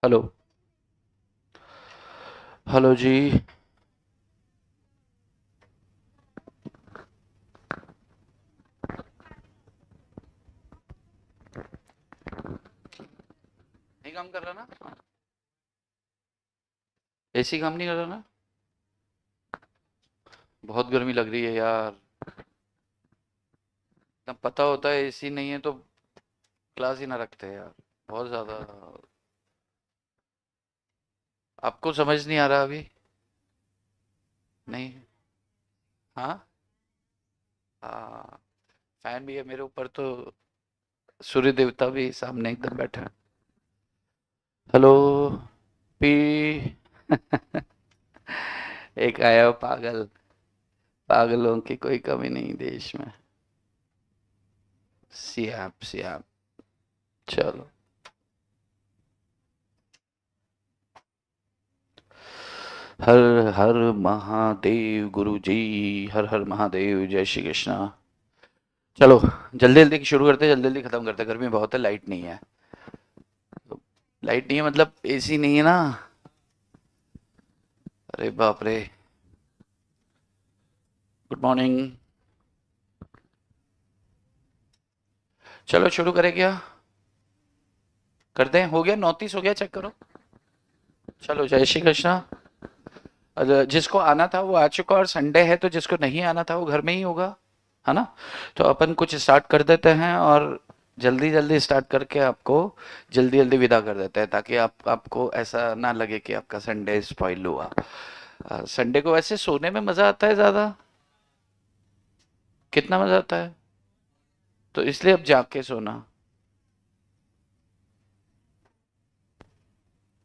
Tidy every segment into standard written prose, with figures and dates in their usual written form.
Hello. Hello जी। नहीं काम कर रहा ना? एसी काम नहीं कर रहा ना? बहुत गर्मी लग रही है यार। तब पता होता है एसी नहीं है तो क्लास ही ना रखते यार। बहुत ज्यादा। आपको समझ नहीं आ रहा अभी? नहीं। हाँ। हाँ। फैन भी है मेरे ऊपर तो। सूर्य देवता भी सामने एकदम बैठा है। हेलो। पी। एक आया पागल। पागलों की कोई कमी नहीं देश में। सियाप सियाप। चलो। हर हर महादेव गुरु जी। हर हर महादेव। जय श्री कृष्णा। चलो। जल्दी जल्दी शुरू करते हैं, जल्दी जल्दी खत्म करते हैं। गर्मी बहुत है, लाइट नहीं है। लाइट नहीं है मतलब एसी नहीं है ना। अरे बाप रे। Good morning. चलो शुरू करें क्या? कर दें? हो गया 29 हो गया, चेक करो। चलो जय श्री कृष्णा। जिसको आना था वो आ चुका और संडे है तो जिसको नहीं आना था वो घर में ही होगा। है ना? तो अपन कुछ स्टार्ट कर देते हैं और जल्दी जल्दी स्टार्ट करके आपको जल्दी जल्दी विदा कर देते हैं ताकि आपको ऐसा ना लगे कि आपका संडे स्पॉइल हुआ। संडे को वैसे सोने में मजा आता है ज्यादा। कितना मजा आता है? तो इसलिए अब जाग के सोना।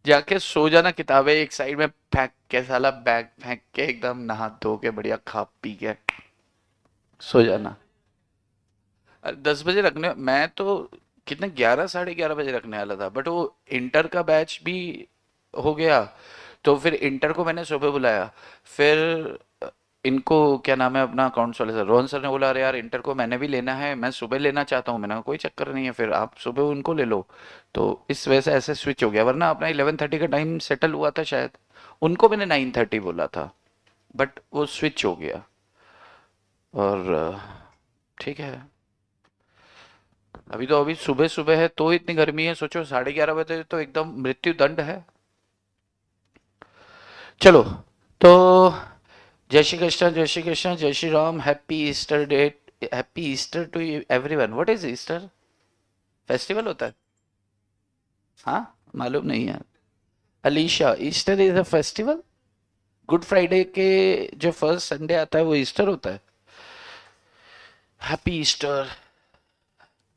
जाके सो जाना, किताबें एक साइड में फेंक के, साला बैग फेंक के एकदम नहा धो के बढ़िया खा पी के सो जाना। 10 बजे रखने मैं तो कितने 11 साढ़े 11 बजे रखने वाला था बट वो इंटर का बैच भी हो गया। तो फिर इंटर को मैंने सुबह बुलाया। फिर इनको क्या नाम है अपना अकाउंट्स वाले सर रोहन सर ने बोला अरे यार इंटर को मैंने भी लेना है, मैं सुबह लेना चाहता हूँ। मैंने कहा कोई चक्कर नहीं है, फिर आप सुबह उनको ले लो। तो इस वजह से ऐसे स्विच हो गया, वरना अपना 11:30 का टाइम सेटल हुआ था शायद। उनको मैंने 9:30 बोला था बट वो स्विच हो गया। और ठीक है। अभी सुबह सुबह है तो इतनी गर्मी है, सोचो 11:30 बजे तो एकदम मृत्यु दंड है। चलो। तो जय श्री कृष्ण, जय श्री कृष्ण, जय Shri Ram, happy Easter day. Happy Easter to everyone. What is Easter? Festival होता है? हाँ। मालूम नहीं है। Alisha, Easter is a festival? Good Friday के जो फर्स्ट संडे आता है वो ईस्टर होता है? Happy Easter.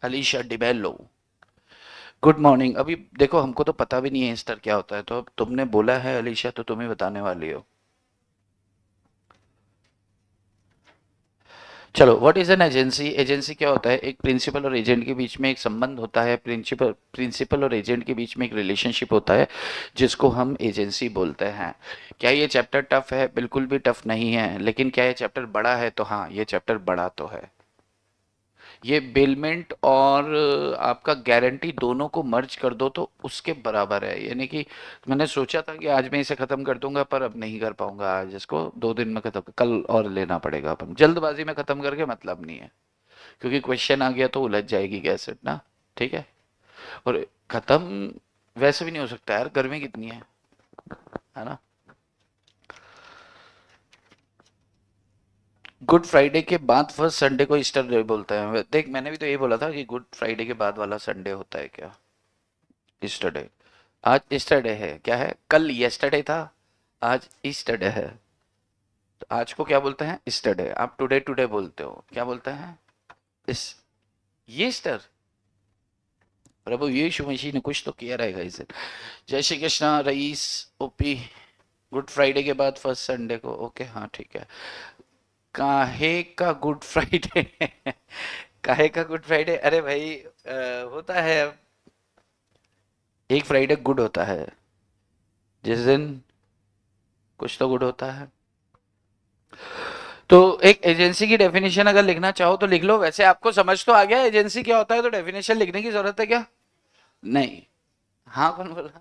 Alisha Dibello. Good morning. अभी देखो हमको तो पता भी नहीं है ईस्टर क्या होता है, तो अब तुमने बोला है अलीशा तो तुम ही बताने वाली हो। चलो, what is an agency? Agency क्या होता है? एक प्रिंसिपल और एजेंट के बीच में एक संबंध होता है। प्रिंसिपल प्रिंसिपल और एजेंट के बीच में एक रिलेशनशिप होता है जिसको हम एजेंसी बोलते हैं। क्या ये चैप्टर टफ है? बिल्कुल भी टफ नहीं है। लेकिन क्या ये चैप्टर बड़ा है? तो हाँ, ये चैप्टर बड़ा तो है। ये बेलमेंट और आपका गारंटी दोनों को मर्ज कर दो तो उसके बराबर है। यानी कि मैंने सोचा था कि आज मैं इसे खत्म कर दूंगा पर अब नहीं कर पाऊंगा। आज इसको 2 दिन में खत्म, कल और लेना पड़ेगा। अपन जल्दबाजी में खत्म करके मतलब नहीं है, क्योंकि क्वेश्चन आ गया तो उलझ जाएगी कैसेट ना। ठीक है। और खत्म वैसे भी नहीं हो सकता यार, गर्मी कितनी है ना। गुड फ्राइडे के बाद फर्स्ट संडे को ईस्टर डे बोलते हैं। देख मैंने भी तो यही बोला था कि गुड फ्राइडे के बाद वाला संडे होता है क्या ईस्टर डे। आज ईस्टर डे है, क्या है? कल येस्टरडे था, आज ईस्टर डे है। तो आज को क्या बोलते हैं? Easter day. आप टुडे टुडे बोलते हो, क्या बोलते हैं? इस ईस्टर। प्रभु यीशु मसीह ने कुछ तो किया रहेगा इसे। जय Shri Krishna rice. OP. Good Friday के बाद फर्स्ट संडे को, ओके हाँ ठीक है। काहे का गुड फ्राइडे? काहे का गुड फ्राइडे? अरे भाई होता है। एक फ्राइडे गुड होता है जिस दिन कुछ तो गुड होता है। तो एक एजेंसी की डेफिनेशन अगर लिखना चाहो तो लिख लो। वैसे आपको समझ तो आ गया एजेंसी क्या होता है, तो डेफिनेशन लिखने की जरूरत है क्या? नहीं। हाँ कौन बोला?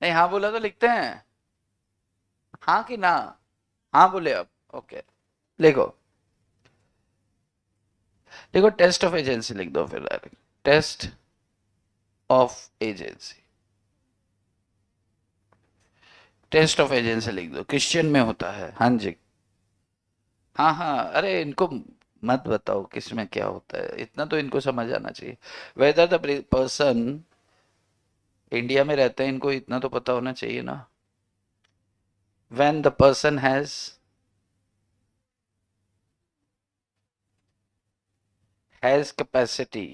नहीं, हाँ बोला तो लिखते हैं, हाँ कि ना? हाँ बोले अब, ओके। लिखो, देखो टेस्ट ऑफ एजेंसी लिख दो फिर direct, test of agency, test of agency लिख दो, क्वेश्चन में होता है, हाँ जी। हाँ हाँ, अरे इनको मत बताओ किसमें क्या होता है, इतना तो इनको समझ आना चाहिए। वेदर द पर्सन, इंडिया में रहते हैं, इनको इतना तो पता होना चाहिए ना। When the person has capacity,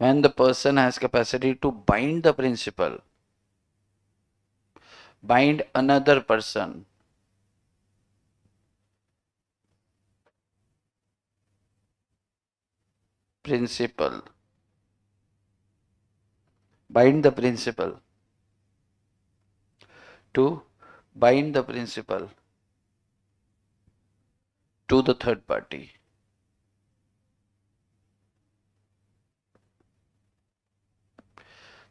when the person has capacity to bind the principle, bind another person, principle, bind the principle, to bind the principle to the third party।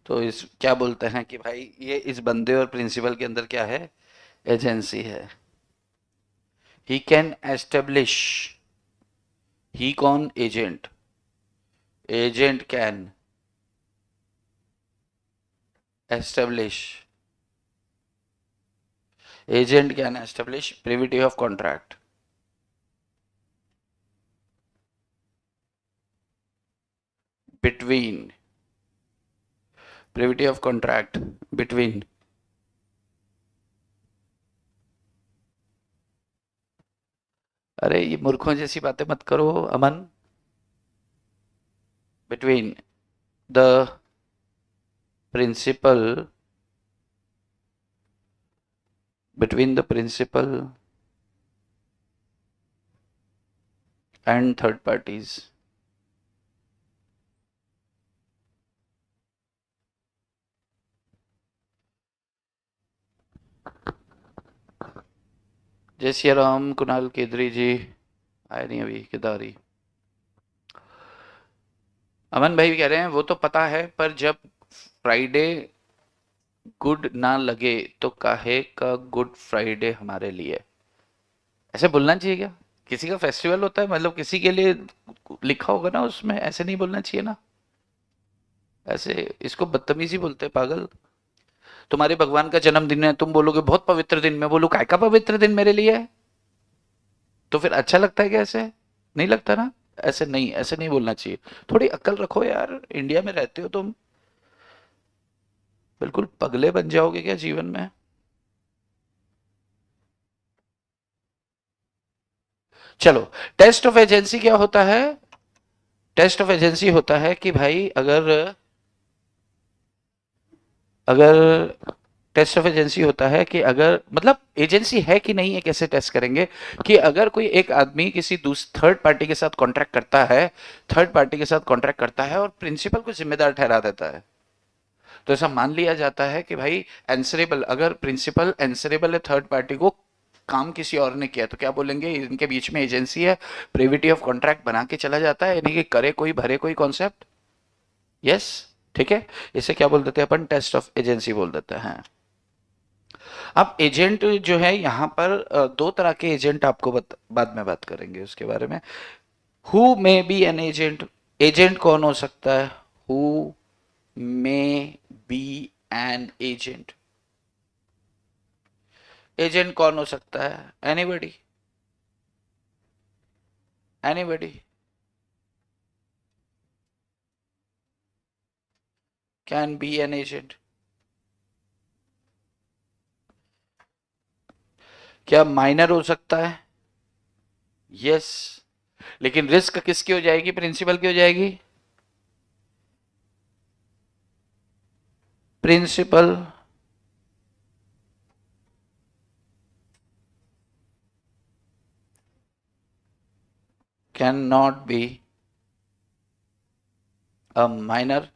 तो इस क्या बोलते हैं कि भाई ये इस बंदे और प्रिंसिपल के अंदर क्या है, एजेंसी है। ही कैन एस्टेब्लिश, ही कौन, agent, agent can establish, agent can establish privity of contract between, privity of contract between, अरे ये मूर्खों जैसी बातें मत करो अमन, between the principal, between the principal and third parties। जय श्री राम, कुणाल केदरी जी आए नहीं अभी, केदारी। अमन भाई कह रहे हैं वो तो पता है, पर जब फ्राइडे गुड ना लगे तो काहे का गुड फ्राइडे हमारे लिए, ऐसे बोलना चाहिए क्या? किसी का फेस्टिवल होता है, मतलब किसी के लिए लिखा होगा ना उसमें, ऐसे नहीं बोलना चाहिए ना? ऐसे इसको बदतमीजी बोलते हैं पागल। तुम्हारे भगवान का जन्मदिन है, तुम बोलोगे बहुत पवित्र दिन, मैं बोलूं काय का पवित्र दिन मेरे लिए है, तो फिर अच्छा लगता है क्या? ऐसे नहीं लगता ना, ऐसे नहीं, ऐसे नहीं बोलना चाहिए। थोड़ी अक्ल रखो यार, इंडिया में रहते हो तुम, बिल्कुल पगले बन जाओगे क्या जीवन में? चलो, टेस्ट ऑफ एजेंसी क्या होता है? टेस्ट ऑफ एजेंसी होता है कि भाई अगर, अगर टेस्ट ऑफ एजेंसी होता है कि अगर, मतलब एजेंसी है कि नहीं है कैसे टेस्ट करेंगे, कि अगर कोई एक आदमी किसी थर्ड पार्टी के साथ कॉन्ट्रैक्ट करता है, थर्ड पार्टी के साथ कॉन्ट्रैक्ट करता है और प्रिंसिपल को जिम्मेदार ठहरा देता है, तो ऐसा मान लिया जाता है कि भाई एंसरेबल, अगर प्रिंसिपल एंसरेबल है थर्ड पार्टी को, काम किसी और ने किया, तो क्या बोलेंगे, इनके बीच में एजेंसी है, प्रिविटी ऑफ कॉन्ट्रैक्ट बना के चला जाता है, यानी कि करे कोई भरे कोई कॉन्सेप्ट। यस, ठीक है, इसे क्या बोल देते हैं अपन, टेस्ट ऑफ एजेंसी बोल देते हैं। अब एजेंट जो है यहाँ पर दो तरह के एजेंट आपको बाद में बात करेंगे उसके बारे में। Who may be an agent, agent कौन हो सकता है? Who may be an agent, agent कौन हो सकता है? Anybody, anybody can be an agent. क्या माइनर हो सकता है? यस, लेकिन रिस्क किसकी हो जाएगी, प्रिंसिपल की हो जाएगी। Principal can not be a minor,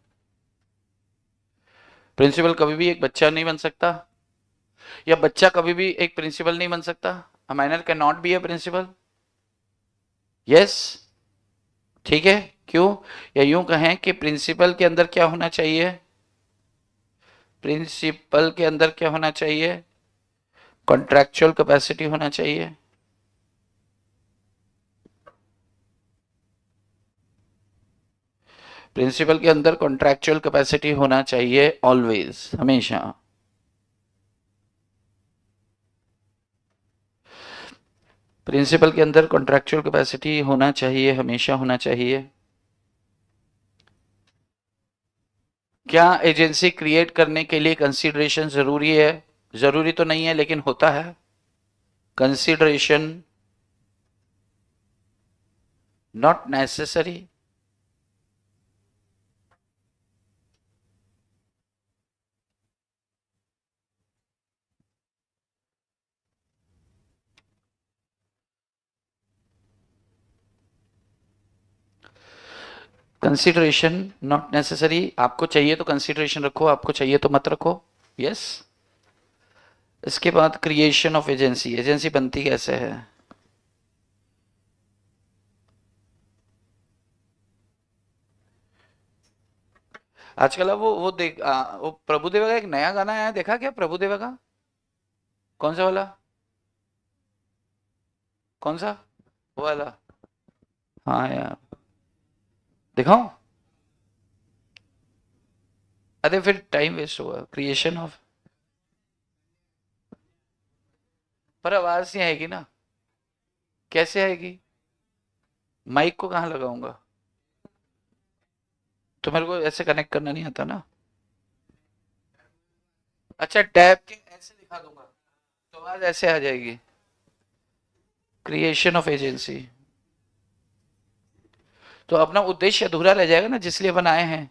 principal कभी भी एक बच्चा नहीं बन सकता, या बच्चा कभी भी एक प्रिंसिपल नहीं बन सकता। A minor can not be a principal. Yes, ठीक है, क्यों? या यूं कहें कि प्रिंसिपल के अंदर क्या होना चाहिए, प्रिंसिपल के अंदर क्या होना चाहिए? कॉन्ट्रैक्चुअल कैपेसिटी होना चाहिए। प्रिंसिपल के अंदर कॉन्ट्रैक्चुअल कैपेसिटी होना चाहिए ऑलवेज, हमेशा। प्रिंसिपल के अंदर कॉन्ट्रैक्चुअल कैपेसिटी होना चाहिए, हमेशा होना चाहिए। क्या एजेंसी क्रिएट करने के लिए कंसीडरेशन जरूरी है? जरूरी तो नहीं है, लेकिन होता है consideration, not necessary. Consideration not necessary. आपको चाहिए तो कंसीडरेशन रखो, आपको चाहिए तो मत रखो। यस। इसके बाद क्रिएशन ऑफ एजेंसी। एजेंसी बनती कैसे है? आजकल अब वो देख वो प्रभुदेवा का एक नया गाना आया, देखा क्या प्रभुदेवा का? कौन सा वाला? कौन सा? वो वाला? हाँ यार, दिखाऊं? अरे फिर टाइम वेस्ट होगा। क्रिएशन ऑफ, पर आवाज नहीं आएगी ना। कैसे आएगी? माइक को कहाँ लगाऊंगा? तो मेरे को ऐसे कनेक्ट करना नहीं आता ना। अच्छा, टैब के ऐसे दिखा दूंगा तो आवाज ऐसे आ जाएगी। Creation of agency. तो अपना उद्देश्य अधूरा रह जाएगा ना, जिसलिए अपन आए हैं।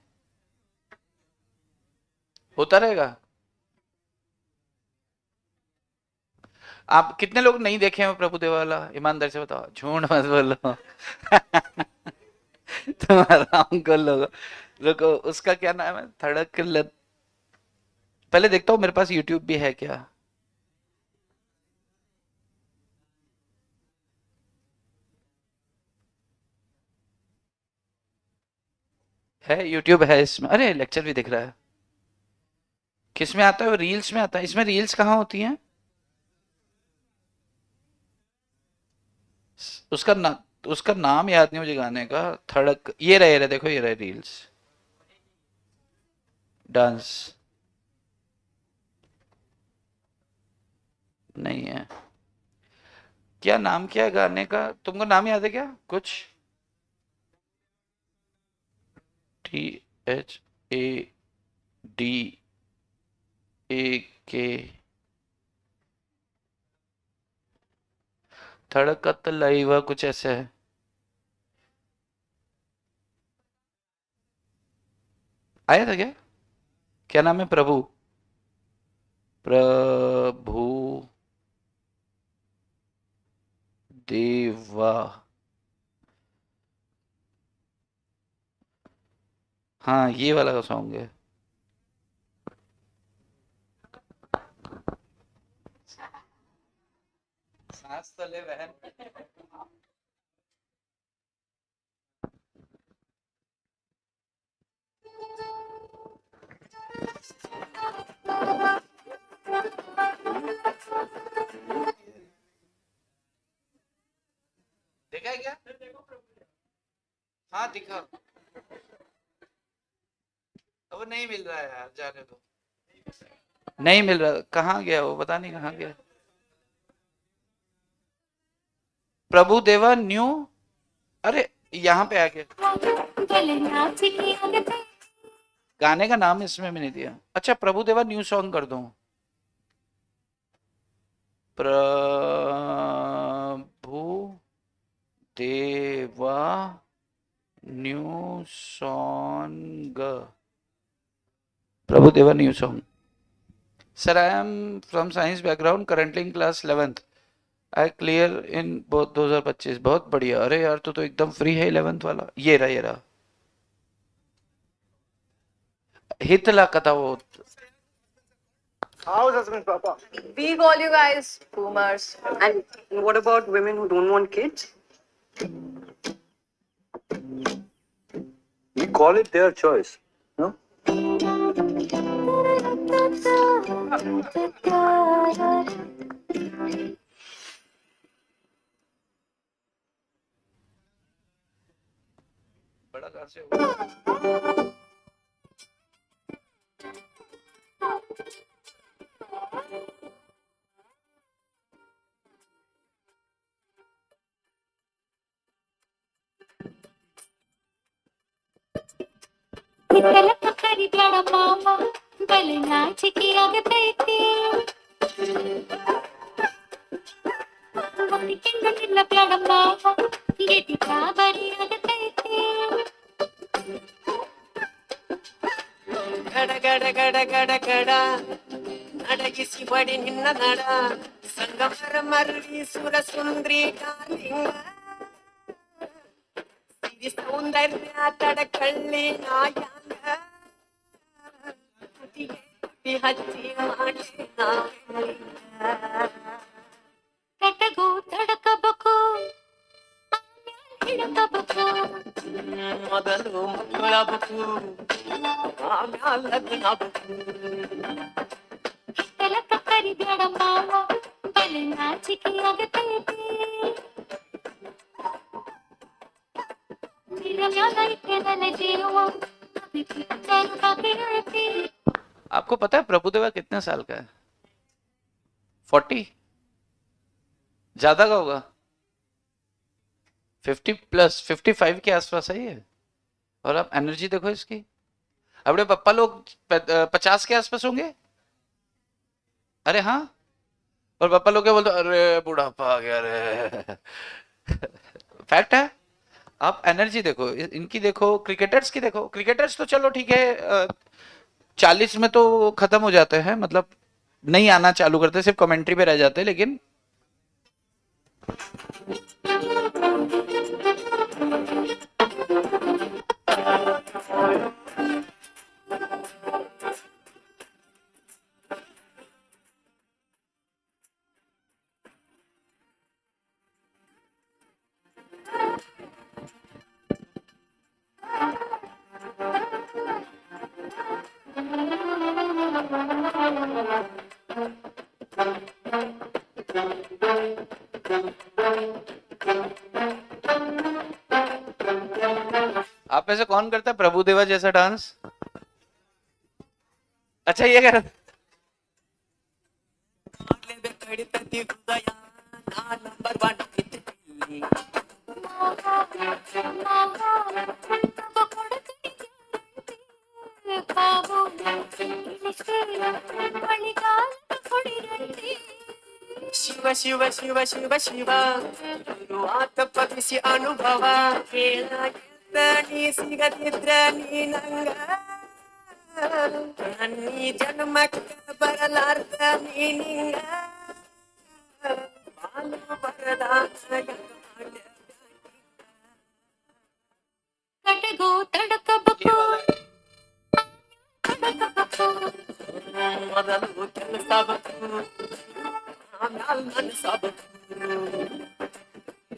होता रहेगा। आप कितने लोग नहीं देखे हैं प्रभुदेवा वाला? ईमानदार से बताओ, झूठ मत बोलो। तुम्हारा अंकल लोग। रुको, उसका क्या नाम है? धड़क लत। पहले देखता हूँ मेरे पास यूट्यूब भी है क्या। है, यूट्यूब है इसमें। अरे लेक्चर भी दिख रहा है। किस में आता है? रील्स में आता है। इसमें रील्स कहाँ होती हैं? उसका ना, उसका नाम याद नहीं मुझे गाने का। धड़क, ये रहे देखो, ये रहे रील्स। डांस नहीं है। क्या नाम, क्या है गाने का? तुमको नाम याद है क्या कुछ? THADAK। धड़कत लाइवा कुछ ऐसे है। आया था क्या? क्या नाम है? प्रभु, प्रभु देवा। हाँ, ये वाला का सॉन्ग है। सांस तो ले बहन। देखा है क्या? हाँ दिखा। अब नहीं मिल रहा है यार, जाने दो। नहीं मिल रहा, कहाँ गया वो, पता नहीं कहाँ गया। प्रभु देवा न्यू। अरे यहाँ पे आ गया। गाने का नाम इसमें भी नहीं दिया। अच्छा, प्रभु देवा न्यू सॉन्ग कर दूं? प्रभु Deva new song. Prabhu Deva new song. Sir, I am from science background, currently in class 11th। I clear in both 2025। बहुत बढ़िया। अरे यार, तो एकदम फ्री है 11th वाला। ये रहा, ये रहा। हितला कथा वो। How's husband, Papa? We call you guys boomers. And what about women who don't want kids? We call it their choice. No? बड़ा कहाँ से होगा? ಹಿತ್ತಲಕ್ಕ ಕರಿಬ್ಯಾಡ ಮಾವ ಬಲೆ ನಾಚಿಕೆ ಆಗತೈತಿ ಒಟ್ಟಿಗೆಂಗ ನಿಲ್ಲಬ್ಯಾಡ ಮಾವ ಗೆಟಿ ಗಾಬರಿ ಆಗತೈತಿ ಗಡ ಗಡ ಗಡ ಗಡ ಗಡ ನಡಗಿಸಿ ಬಡಿ ನಿನ್ನ ನಡ ಸಂಗಮರ ಮರಳಿ ಸುರ ಸುಂದ್ರಿ ಕಾಲಿಂಗ ಸಿರಿ ಸೌಂದರ್ಯ ತಡಕಳ್ಳಿ ನಾಯಾಂಗ ತುಟಿಗೆ ಹಚ್ಚಿ ಮಾಡಿ ಕಟಗು ತಡಕಬೇಕು ಹಿಡಕಬೇಕು ಮೊದಲು ಮಕ್ಕಳಬೇಕು ಆಮ್ಯಾಲ ಲಗ್ನಬೇಕು ಹಿತ್ತಲಕ್ಕ ಕರಿಬ್ಯಾಡ ಮಾವ ಬಲೆ ನಾಚಿಕೆ ಆಗತೈತಿ आपको पता है प्रभुदेवा कितने साल का है? 40? ज्यादा का होगा, 50+, 55 के आसपास है ये। और आप एनर्जी देखो इसकी। अपने पप्पा लोग 50 के आसपास होंगे। अरे हाँ, और पापा लोग क्या बोलते, अरे बुढ़ापा आ गया रे। फैक्ट है। आप एनर्जी देखो, इनकी देखो, क्रिकेटर्स की देखो। क्रिकेटर्स तो चलो ठीक है, 40 में तो खत्म हो जाते हैं, मतलब नहीं आना चालू करते, सिर्फ कमेंट्री पे रह जाते हैं। लेकिन आप में से कौन करता है प्रभुदेवा जैसा डांस? अच्छा, ये कर ಕಡಿತತಿ ಹೃದಯ ನಾ ನಂಬರ್ 1 ಇದ್ದಲ್ಲಿ ಶಿವ ಶಿವ ಶಿವ ಶಿವ ಶಿವ ಗುರುವಾತ ಪದಿಸಿ ಅನುಭವ ಕೇಳಾಗಿದ್ದ ನೀ ಸಿಗದಿದ್ರ ನೀ ನಂಗ ನನ್ನೀ ಜನ್ಮಕ್ಕ ಬರಲಾರ್ದ ನೀ ನಿಂಗ ಬಾಲು ಬರದ ಕಟಗು ತಡಕಬೇಕು ಮೊದಲು ಕೆಲಸಬೇಕು ಆಮ್ಯಾಲ ಮನಸಬೇಕು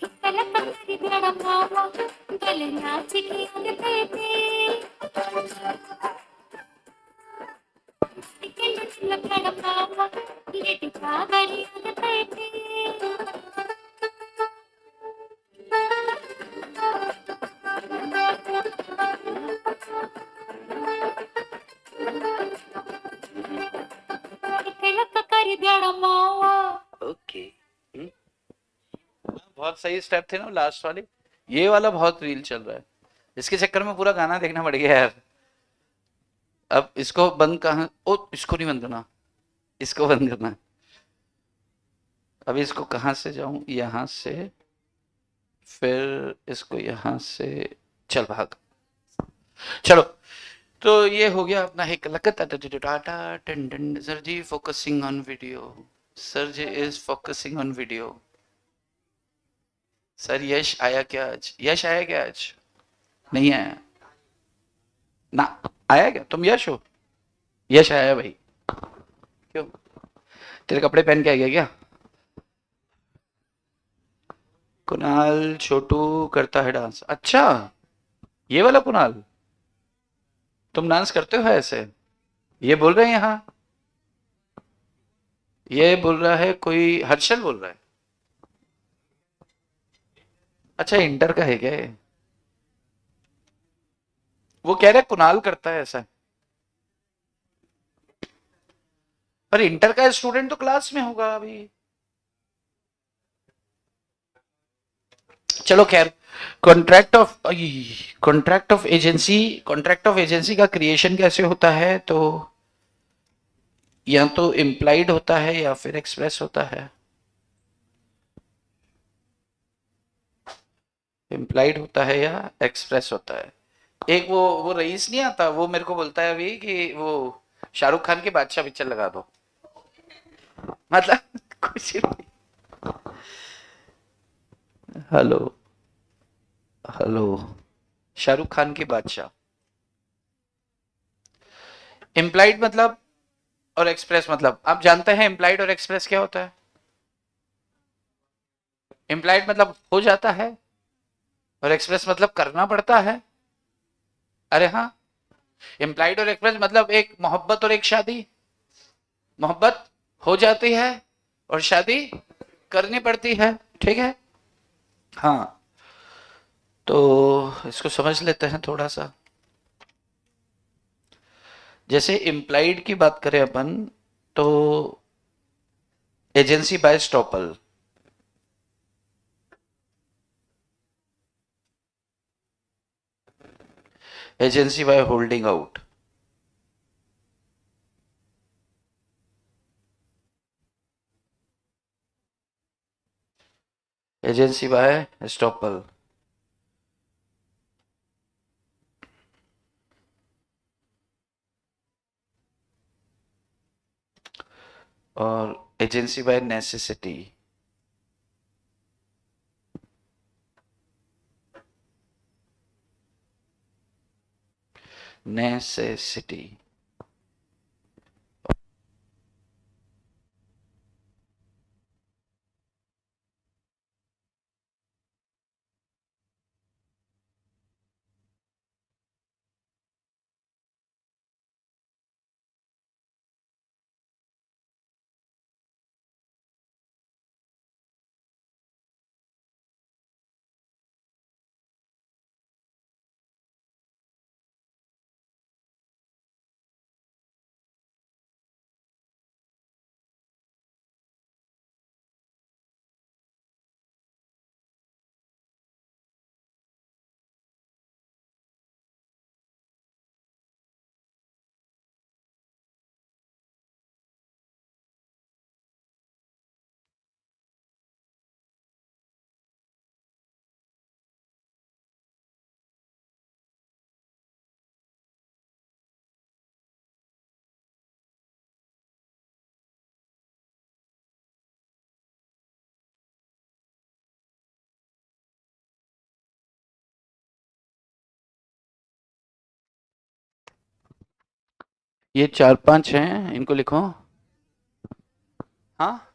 ಹಿತ್ತಲಕ್ಕ ಕರಿಬ್ಯಾಡ ಮಾವ ಬಲೆ ನಾಚಿಕೆ ಆಗತೈತಿ ಒಟ್ಟಿಗೆಂಗ ನಿಲ್ಲಬ್ಯಾಡ ಮಾವ ಗೆಟಿ ಗಾಬರಿ ಆಗತೈತಿ ಹಿತ್ತಲಕ್ಕ ಕರಿಬ್ಯಾಡ ಮಾವ ओके। बहुत सही स्टेप थे ना लास्ट वाली। ये वाला बहुत रील चल रहा है, इसके चक्कर में पूरा गाना देखना पड़ गया यार। अब इसको बंद कहाँ, ओ इसको नहीं बंद करना, इसको बंद करना है। अब इसको कहाँ से जाऊं, यहाँ से, फिर इसको यहाँ से, चल भाग। चलो, तो ये हो गया अपना एक Tata Tandon. Sir ji focusing on video, sir ji is focusing on video. Sir Yash आया क्या आज? यश आया क्या आज? नहीं आया ना? आया क्या? तुम यश हो? यश आया भाई। क्यों, तेरे कपड़े पहन के आ गया क्या? कुणाल छोटू करता है डांस। अच्छा, ये वाला कुणाल, तुम डांस करते हो ऐसे? ये बोल रहे हैं यहाँ। ये बोल रहा है कोई, हर्षल बोल रहा है। अच्छा, इंटर का है क्या ये? वो कह रहे कुणाल करता है ऐसा। पर इंटर का स्टूडेंट तो क्लास में होगा अभी। चलो खैर, कॉन्ट्रैक्ट ऑफ एजेंसी का क्रिएशन कैसे होता है? तो या तो इम्प्लाइड होता है या फिर एक्सप्रेस होता है। इम्प्लाइड होता है या एक्सप्रेस होता है। एक वो रईस नहीं आता, वो मेरे को बोलता है अभी कि वो शाहरुख खान की बादशाह पिक्चर लगा दो। मतलब कुछ नहीं। हेलो हेलो, शाहरुख खान की बादशाह। इम्प्लाइड मतलब और एक्सप्रेस मतलब, आप जानते हैं इम्प्लाइड और एक्सप्रेस क्या होता है? इम्प्लाइड मतलब हो जाता है और एक्सप्रेस मतलब करना पड़ता है। अरे हाँ, इम्प्लाइड और एक्सप्रेस मतलब एक मोहब्बत और एक शादी। मोहब्बत हो जाती है और शादी करनी पड़ती है, ठीक है। हाँ, तो इसको समझ लेते हैं थोड़ा सा। जैसे इम्प्लाइड की बात करें अपन, तो agency by estoppel. Agency by holding out. Agency by estoppel. और एजेंसी बाय नेसेसिटी। नेसेसिटी। ये 4-5 हैं, इनको लिखो। हाँ,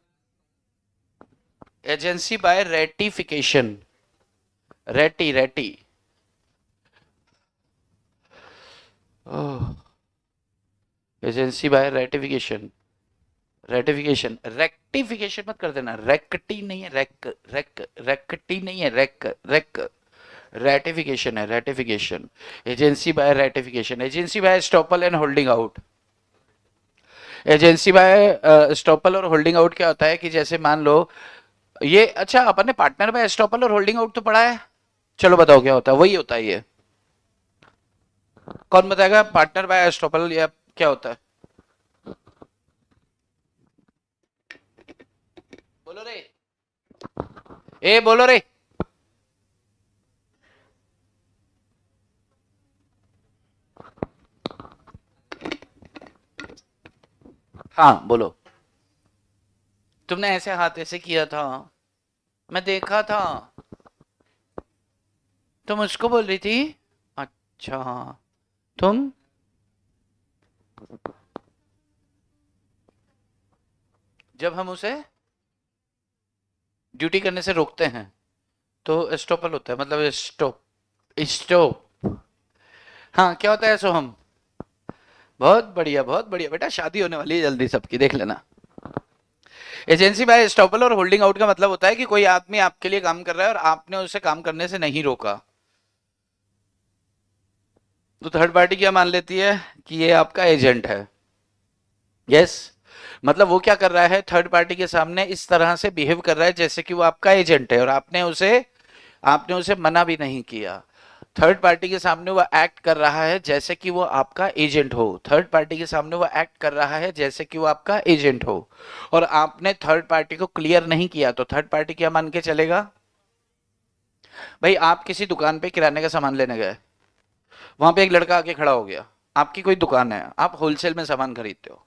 एजेंसी बाय रेटिफिकेशन। रेटी रेटी। Agency by ratification. Ratification, rectification मत कर देना। रेक्टी नहीं है, रेक्टी नहीं है, रेक रेटिफिकेशन है, ratification. Agency by ratification. Agency by estoppel and holding out. Agency by estoppel और होल्डिंग आउट क्या होता है कि जैसे मान लो ये, अच्छा अपन ने पार्टनर बाय स्टॉपल और होल्डिंग आउट तो पढ़ा है। चलो बताओ क्या होता है। वही होता है ये। कौन बताएगा पार्टनर बाय एस्ट्रोपल या क्या होता है? बोलो रे, ए बोलो रे। हाँ बोलो। तुमने ऐसे हाथ ऐसे किया था, मैं देखा था। तुम उसको बोल रही थी? अच्छा, तुम जब हम उसे ड्यूटी करने से रोकते हैं तो एस्टॉपल होता है, मतलब स्टॉप। स्टॉप। हाँ, क्या होता है सोहम? बहुत बढ़िया, बहुत बढ़िया बेटा, शादी होने वाली है जल्दी सबकी, देख लेना। एजेंसी बाय एस्टॉपल और होल्डिंग आउट का मतलब होता है कि कोई आदमी आपके लिए काम कर रहा है और आपने उसे काम करने से नहीं रोका, तो थर्ड पार्टी क्या मान लेती है कि ये आपका एजेंट है। यस, मतलब वो क्या कर रहा है, थर्ड पार्टी के सामने इस तरह से बिहेव कर रहा है जैसे कि वो आपका एजेंट है और आपने उसे मना भी नहीं किया। थर्ड पार्टी के सामने वो एक्ट कर रहा है जैसे कि वो आपका एजेंट हो। थर्ड पार्टी के सामने वो एक्ट कर रहा है जैसे कि वो आपका एजेंट हो, और आपने थर्ड पार्टी को क्लियर नहीं किया, तो थर्ड पार्टी क्या मान के चलेगा? भाई आप किसी दुकान पे किराने का सामान लेने गए, वहां पे एक लड़का आके खड़ा हो गया, आपकी कोई दुकान है, आप होलसेल में सामान खरीदते हो,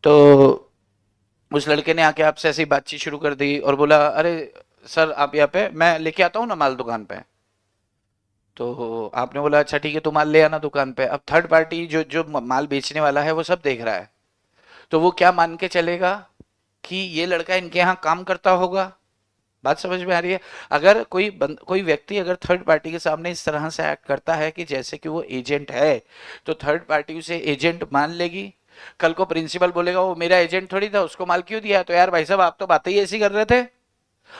तो उस लड़के ने आके आपसे ऐसी बातचीत शुरू कर दी और बोला, अरे सर आप यहाँ पे, मैं लेके आता हूँ ना माल दुकान पे। तो आपने बोला अच्छा ठीक है, तू माल ले आना दुकान पे। अब थर्ड पार्टी जो जो माल बेचने वाला है वो सब देख रहा है, तो वो क्या मान के चलेगा कि ये लड़का इनके यहाँ काम करता होगा? बात समझ में आ रही है? अगर कोई व्यक्ति अगर थर्ड पार्टी के सामने इस तरह से एक्ट करता है कि जैसे कि वो एजेंट है, तो थर्ड पार्टी उसे एजेंट मान लेगी। कल को प्रिंसिपल बोलेगा वो मेरा एजेंट थोड़ी था, उसको माल क्यों दिया? तो यार भाई साहब आप तो बातें ही ऐसी कर रहे थे,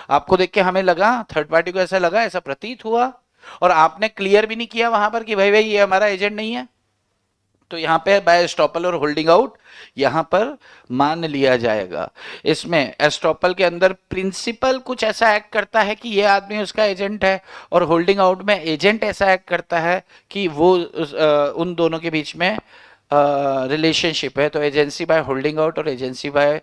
आपको देख के हमें लगा, थर्ड पार्टी को ऐसा लगा, ऐसा प्रतीत हुआ, और आपने क्लियर भी नहीं किया वहां पर कि भाई भाई ये हमारा एजेंट नहीं है। तो यहाँ पे बाय एस्टॉपल और होल्डिंग आउट यहाँ पर मान लिया जाएगा। इसमें एस्टॉपल के अंदर प्रिंसिपल कुछ ऐसा एक्ट करता है कि ये आदमी उसका एजेंट है, और होल्डिंग आउट में एजेंट ऐसा एक्ट करता है कि वो उन दोनों के बीच में रिलेशनशिप है। तो एजेंसी बाय होल्डिंग आउट और एजेंसी बाय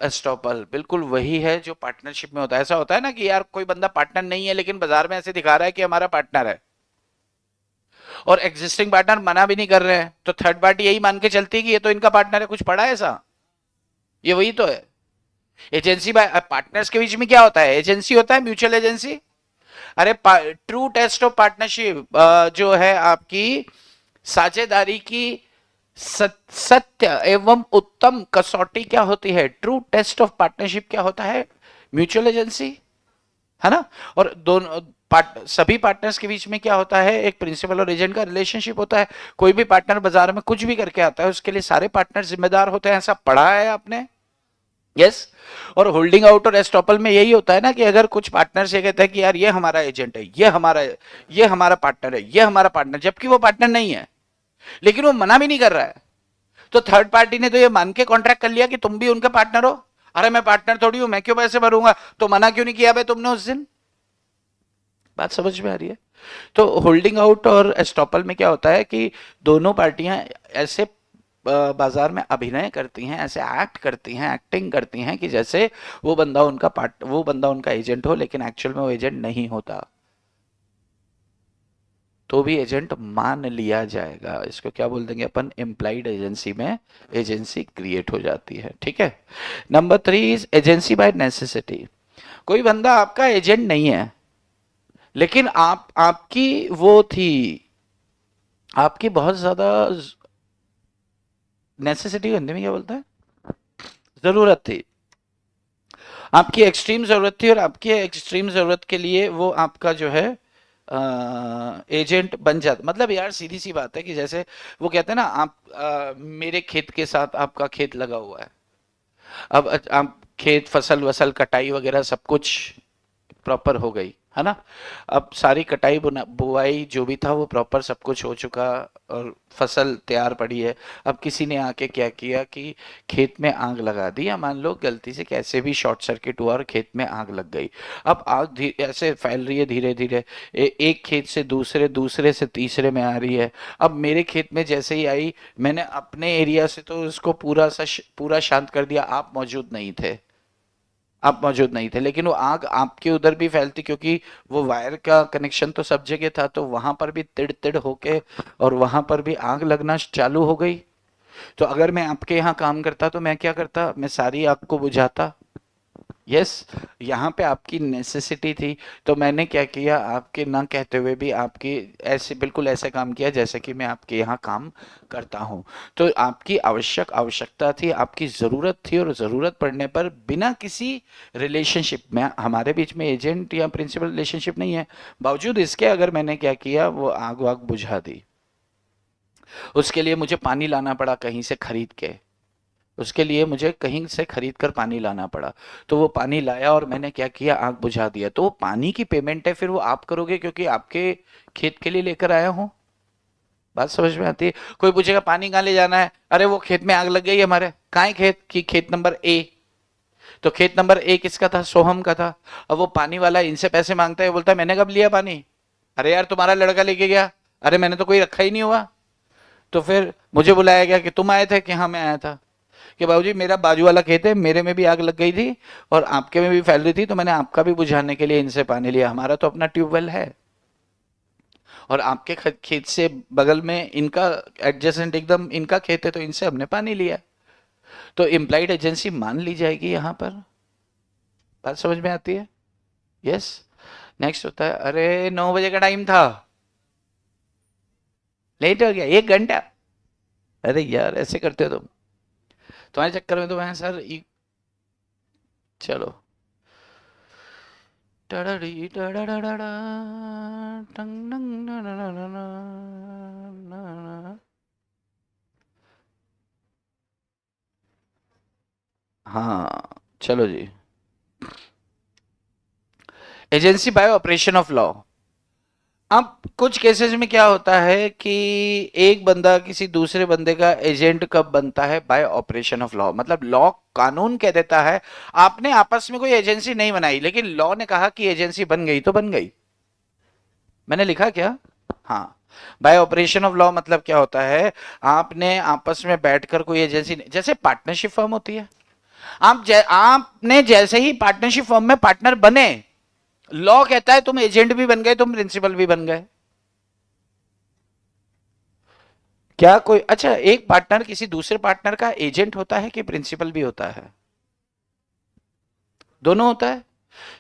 एस्टॉपल बिल्कुल वही है जो पार्टनरशिप में होता है। ऐसा होता है ना कि यार कोई बंदा पार्टनर नहीं है लेकिन बाजार में ऐसे दिखा रहा है कि हमारा पार्टनर है, और एग्जिस्टिंग पार्टनर मना भी नहीं कर रहे हैं, तो थर्ड पार्टी यही मान के चलती है कि ये तो इनका पार्टनर है। कुछ पड़ा है ऐसा? ये वही तो है। एजेंसी बाय पार्टनर्स के बीच में क्या होता है? एजेंसी होता है, म्यूचुअल एजेंसी। अरे ट्रू टेस्ट ऑफ पार्टनरशिप जो है आपकी साझेदारी की सत्य एवं उत्तम कसौटी क्या होती है? ट्रू टेस्ट ऑफ पार्टनरशिप क्या होता है? म्यूचुअल एजेंसी, है ना। और दोनों सभी पार्टनर्स के बीच में क्या होता है? एक प्रिंसिपल और एजेंट का रिलेशनशिप होता है। कोई भी पार्टनर बाजार में कुछ भी करके आता है उसके लिए सारे पार्टनर जिम्मेदार होते हैं, ऐसा पढ़ा है आपने? यस। और होल्डिंग आउट और एस्टॉपल में यही होता है ना कि अगर कुछ पार्टनर से कहते हैं कि यार ये हमारा एजेंट है, ये हमारा पार्टनर है, ये हमारा पार्टनर, जबकि वो पार्टनर नहीं है, लेकिन वो मना भी नहीं कर रहा है, तो थर्ड पार्टी ने तो ये मान के कॉन्ट्रैक्ट कर लिया कि तुम भी उनके पार्टनर हो। अरे मैं पार्टनर थोड़ी हूं, मैं क्यों पैसे भरूंगा? तो मना क्यों नहीं किया भाई तुमने उस दिन? बात समझ में आ रही है? तो होल्डिंग आउट और एस्टॉपल में क्या होता है कि दोनों पार्टियां ऐसे बाजार में अभिनय करती हैं, ऐसे एक्ट करती हैं, एक्टिंग करती हैं कि जैसे वो बंदा उनका एजेंट हो, लेकिन एक्चुअल में वो एजेंट नहीं होता, तो भी एजेंट मान लिया जाएगा। इसको क्या बोल देंगे अपन? इम्प्लाइड एजेंसी में एजेंसी क्रिएट हो जाती है। ठीक है। Number 3 is agency bye necessity. कोई बंदा आपका एजेंट नहीं है, लेकिन आपकी वो थी, आपकी बहुत ज्यादा नेसेसिटी, हिंदी में क्या बोलता है? जरूरत थी, आपकी एक्सट्रीम जरूरत थी, और आपकी एक्सट्रीम जरूरत के लिए वो आपका जो है एजेंट बन जाता। मतलब यार सीधी सी बात है कि जैसे वो कहते हैं ना, आप मेरे खेत के साथ आपका खेत लगा हुआ है, अब आप खेत फसल वसल कटाई वगैरह सब कुछ प्रॉपर हो गई है ना, अब सारी कटाई बुआई जो भी था वो प्रॉपर सब कुछ हो चुका और फसल तैयार पड़ी है। अब किसी ने आके क्या किया कि खेत में आग लगा दी, या मान लो गलती से कैसे भी शॉर्ट सर्किट हुआ और खेत में आग लग गई। अब आग ऐसे फैल रही है धीरे धीरे, एक खेत से दूसरे, दूसरे से तीसरे में आ रही है। अब मेरे खेत में जैसे ही आई, मैंने अपने एरिया से तो उसको पूरा शांत कर दिया, आप मौजूद नहीं थे, लेकिन वो आग आपके उधर भी फैलती, क्योंकि वो वायर का कनेक्शन तो सब जगह था, तो वहां पर भी तिड़ तिड़ होके और वहां पर भी आग लगना चालू हो गई। तो अगर मैं आपके यहाँ काम करता तो मैं क्या करता? मैं सारी आग को बुझाता। यस, यहाँ पे आपकी नेसेसिटी थी, तो मैंने क्या किया, आपके ना कहते हुए भी आपकी बिल्कुल ऐसे काम किया जैसे कि मैं आपके यहाँ काम करता हूँ। तो आपकी आवश्यकता थी, आपकी ज़रूरत थी, और ज़रूरत पड़ने पर बिना किसी रिलेशनशिप में, हमारे बीच में एजेंट या प्रिंसिपल रिलेशनशिप नहीं है, बावजूद इसके अगर मैंने क्या किया, वो आग वाग बुझा दी। उसके लिए मुझे पानी लाना पड़ा कहीं से खरीद के, उसके लिए मुझे कहीं से खरीद कर पानी लाना पड़ा, तो वो पानी लाया और मैंने क्या किया, आग बुझा दिया, तो वो पानी की पेमेंट है फिर वो आप करोगे क्योंकि आपके खेत के लिए लेकर आया हूं। बात समझ में आती है? कोई पूछेगा पानी कहाँ ले जाना है, अरे वो खेत में आग लग गई हमारे, कहाँ है खेत की, खेत नंबर ए, तो खेत नंबर ए किसका था, सोहम का था। अब वो पानी वाला इनसे पैसे मांगता है, बोलता है मैंने कब लिया पानी, अरे यार तुम्हारा लड़का लेके गया, अरे मैंने तो कोई रखा ही नहीं हुआ। तो फिर मुझे बुलाया गया कि तुम आए थे, कि हाँ मैं आया था, कि बाबूजी मेरा बाजू वाला खेत है, मेरे में भी आग लग गई थी और आपके में भी फैल रही थी, तो मैंने आपका भी बुझाने के लिए इनसे पानी लिया, हमारा तो अपना ट्यूबवेल है और आपके खेत से बगल में इनका एडजेसेंट एकदम इनका खेत है, तो इनसे हमने पानी लिया। तो इम्प्लाइड एजेंसी मान ली जाएगी यहां पर। बात समझ में आती है? यस। नेक्स्ट होता है, अरे 9 बजे का टाइम था, लेट हो गया 1 घंटा, अरे यार ऐसे करते हो तुम, तुम्हारे चक्कर में तो मैं सर चलो टड़ड़ी टड़ड़ड़ा टंग टंग टड़ड़ड़ा। हाँ चलो जी, agency by operation of law. अब कुछ केसेस में क्या होता है कि एक बंदा किसी दूसरे बंदे का एजेंट कब बनता है, बाय ऑपरेशन ऑफ लॉ, मतलब लॉ कानून कह देता है आपने आपस में कोई एजेंसी नहीं बनाई, लेकिन लॉ ने कहा कि एजेंसी बन गई तो बन गई। मैंने लिखा क्या? हाँ, बाय ऑपरेशन ऑफ लॉ मतलब क्या होता है, आपने आपस में बैठकर कोई एजेंसी, जैसे पार्टनरशिप फर्म होती है, आपने जैसे ही पार्टनरशिप फर्म में पार्टनर बने, लॉ कहता है तुम एजेंट भी बन गए, तुम प्रिंसिपल भी बन गए। क्या कोई, अच्छा एक पार्टनर किसी दूसरे पार्टनर का एजेंट होता है कि प्रिंसिपल भी होता है? दोनों होता है।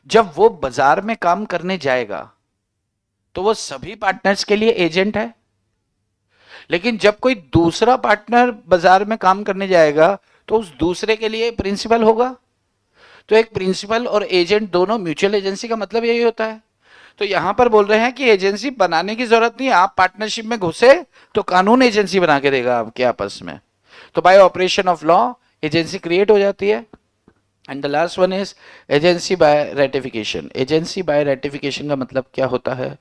जब वो बाजार में काम करने जाएगा तो वो सभी पार्टनर्स के लिए एजेंट है, लेकिन जब कोई दूसरा पार्टनर बाजार में काम करने जाएगा तो उस दूसरे के लिए प्रिंसिपल होगा। तो एक प्रिंसिपल और एजेंट दोनों म्यूचुअल एजेंसी का मतलब यही होता है। तो यहां पर बोल रहे हैं कि एजेंसी बनाने की जरूरत नहीं, आप पार्टनरशिप में घुसे तो कानून एजेंसी बना के देगा आपके आपस में। तो bye operation of law agency create हो जाती है। And the last one is agency by ratification. Agency by ratification का मतलब क्या होता है?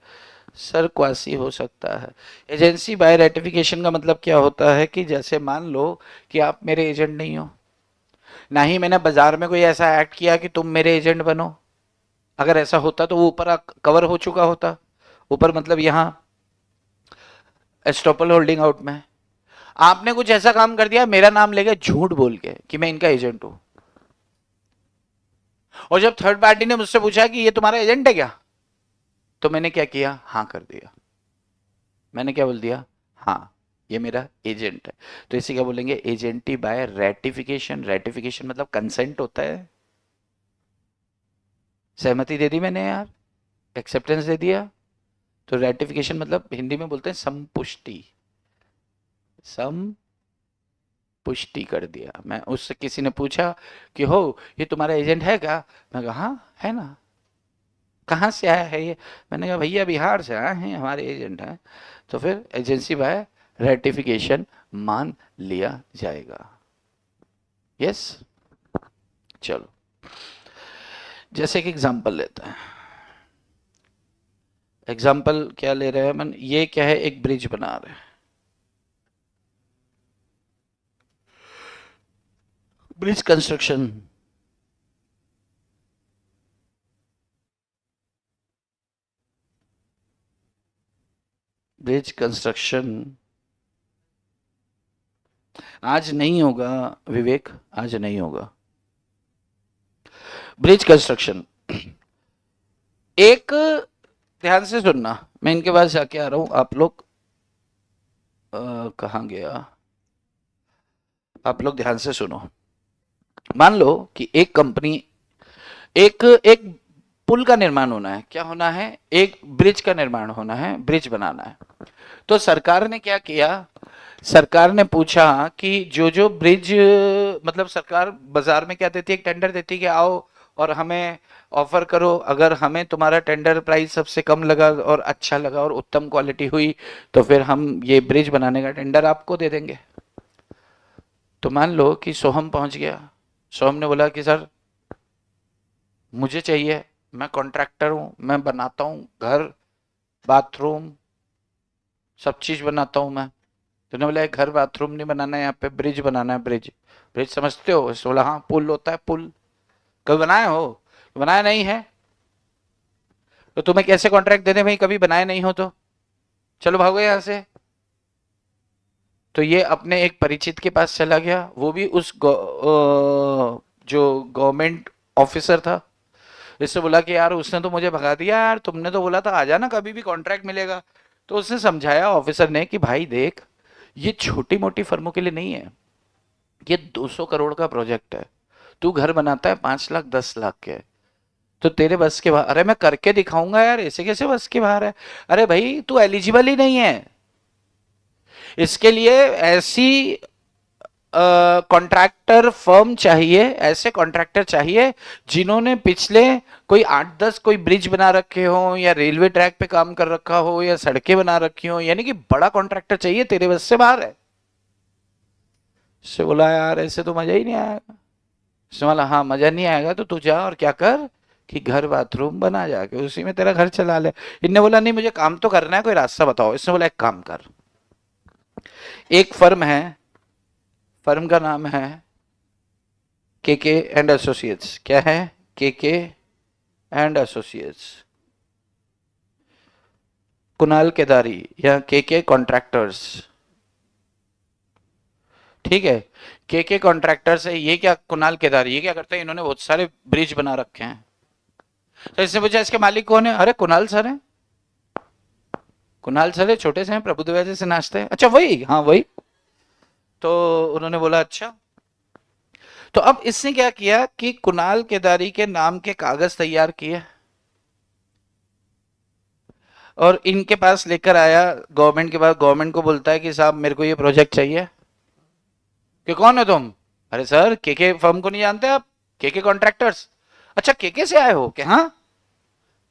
सर क्वासी हो सकता है। एजेंसी बाय रेटिफिकेशन का मतलब क्या होता है कि जैसे मान लो कि आप मेरे एजेंट नहीं हो, ना ही मैंने बाजार में कोई ऐसा एक्ट किया कि तुम मेरे एजेंट बनो। अगर ऐसा होता तो वो ऊपर कवर हो चुका होता, ऊपर मतलब यहां एस्टॉपल होल्डिंग आउट में आपने कुछ ऐसा काम कर दिया, मेरा नाम लेके झूठ बोल के कि मैं इनका एजेंट हूं, और जब थर्ड पार्टी ने मुझसे पूछा कि ये तुम्हारा एजेंट है क्या, तो मैंने क्या किया, हां कर दिया। मैंने क्या बोल दिया, हाँ ये मेरा एजेंट है। तो इसी का बोलेंगे एजेंटी बाय रेटिफिकेशन। रेटिफिकेशन मतलब कंसेंट होता है, सहमति दे दी मैंने यार, एक्सेप्टेंस दे दिया। तो रेटिफिकेशन मतलब हिंदी में बोलते हैं संपुष्टि, संपुष्टि कर दिया। मैं उससे, किसी ने पूछा कि हो ये तुम्हारा एजेंट है क्या, मैं कहा हाँ है ना, कहाँ से आया है ये, मैंने कहा भैया बिहार से आए हैं, हमारे एजेंट हैं। तो फिर एजेंसी बाय रेटिफिकेशन मान लिया जाएगा। यस। चलो जैसे एक एग्जांपल लेते हैं। एग्जांपल क्या ले रहे हैं मन, ये क्या है, एक ब्रिज बना रहे हैं, ब्रिज कंस्ट्रक्शन। ब्रिज कंस्ट्रक्शन आज नहीं होगा विवेक, आज नहीं होगा। ब्रिज कंस्ट्रक्शन, एक ध्यान से सुनना, मैं इनके पास जाके आ रहा हूं, आप लोग कहाँ गया, आप लोग ध्यान से सुनो। मान लो कि एक कंपनी, एक एक पुल का निर्माण होना है, क्या होना है, एक ब्रिज का निर्माण होना है, ब्रिज बनाना है। तो सरकार ने क्या किया, सरकार ने पूछा कि जो जो ब्रिज, मतलब सरकार बाजार में क्या देती है, एक टेंडर देती है कि आओ और हमें ऑफर करो, अगर हमें तुम्हारा टेंडर प्राइस सबसे कम लगा और अच्छा लगा और उत्तम क्वालिटी हुई तो फिर हम ये ब्रिज बनाने का टेंडर आपको दे देंगे। तो मान लो कि सोहम पहुंच गया, सोहम ने बोला कि सर मुझे चाहिए, मैं कॉन्ट्रैक्टर हूं, मैं बनाता हूं घर, बाथरूम, सब चीज बनाता हूं मैं। तो उन्होंने बोला "ये घर बाथरूम नहीं बनाना है, यहाँ पे ब्रिज बनाना है, ब्रिज, ब्रिज समझते हो?" उसने बोला हाँ, पुल होता है, पुल कभी बनाए हो? तो बनाया नहीं है। तो तुम्हें कैसे कॉन्ट्रैक्ट दे दे भाई, कभी बनाए नहीं हो तो? चलो भागो यहाँ से। तो ये अपने एक परिचित के पास चला गया, वो भी उस जो गवर्नमेंट ऑफिसर था। इससे बोला कि यार उसने तो मुझे भगा दिया यार, तुमने तो बोला था आ जाना कभी भी कॉन्ट्रैक्ट मिलेगा। तो उसने समझाया ऑफिसर ने कि भाई देख, ये छोटी मोटी फर्मों के लिए नहीं है, ये 200 करोड़ का प्रोजेक्ट है। तू घर बनाता है 5 लाख 10 लाख के, तो तेरे बस के बाहर। अरे मैं करके दिखाऊंगा यार, ऐसे कैसे बस के बाहर है? अरे भाई तू एलिजिबल ही नहीं है इसके लिए। ऐसी कॉन्ट्रैक्टर फर्म चाहिए, ऐसे कॉन्ट्रैक्टर चाहिए जिन्होंने पिछले कोई 8-10 कोई ब्रिज बना रखे हो, या रेलवे ट्रैक पे काम कर रखा हो, या सड़कें बना रखी हो, यानी कि बड़ा कॉन्ट्रैक्टर चाहिए, तेरे बस से बाहर है। उससे बोला यार ऐसे तो मजा ही नहीं आएगा। उसने बोला हाँ मजा नहीं आएगा, तो तू जा और क्या कर कि घर बाथरूम बना, जाके उसी में तेरा घर चला ले। इनने बोला नहीं मुझे काम तो करना है, कोई रास्ता बताओ। इसने बोला एक काम कर, एक फर्म है, फर्म का नाम है केके एंड एसोसिएट्स। क्या है? केके एंड एसोसिएट्स, कुणाल केदारी या केके कॉन्ट्रैक्टर्स। ठीक है, केके कॉन्ट्रैक्टर्स है। ये क्या कुणाल केदारी, ये क्या करते हैं? इन्होंने बहुत सारे ब्रिज बना रखे हैं। तो इसने पूछा इसके मालिक कौन है? अरे कुणाल सर है, कुणाल सर है, छोटे से हैं, प्रभुदेवा जैसे नाचते हैं। अच्छा वही, हाँ वही। तो उन्होंने बोला अच्छा। तो अब इसने क्या किया कि कुणाल केदारी के नाम के कागज तैयार किए और इनके पास लेकर आया गवर्नमेंट के पास। गवर्नमेंट को बोलता है कि साहब मेरे को ये प्रोजेक्ट चाहिए। कि कौन है तुम? अरे सर केके फर्म को नहीं जानते आप? केके कॉन्ट्रैक्टर्स। अच्छा केके से आए हो? कि हाँ।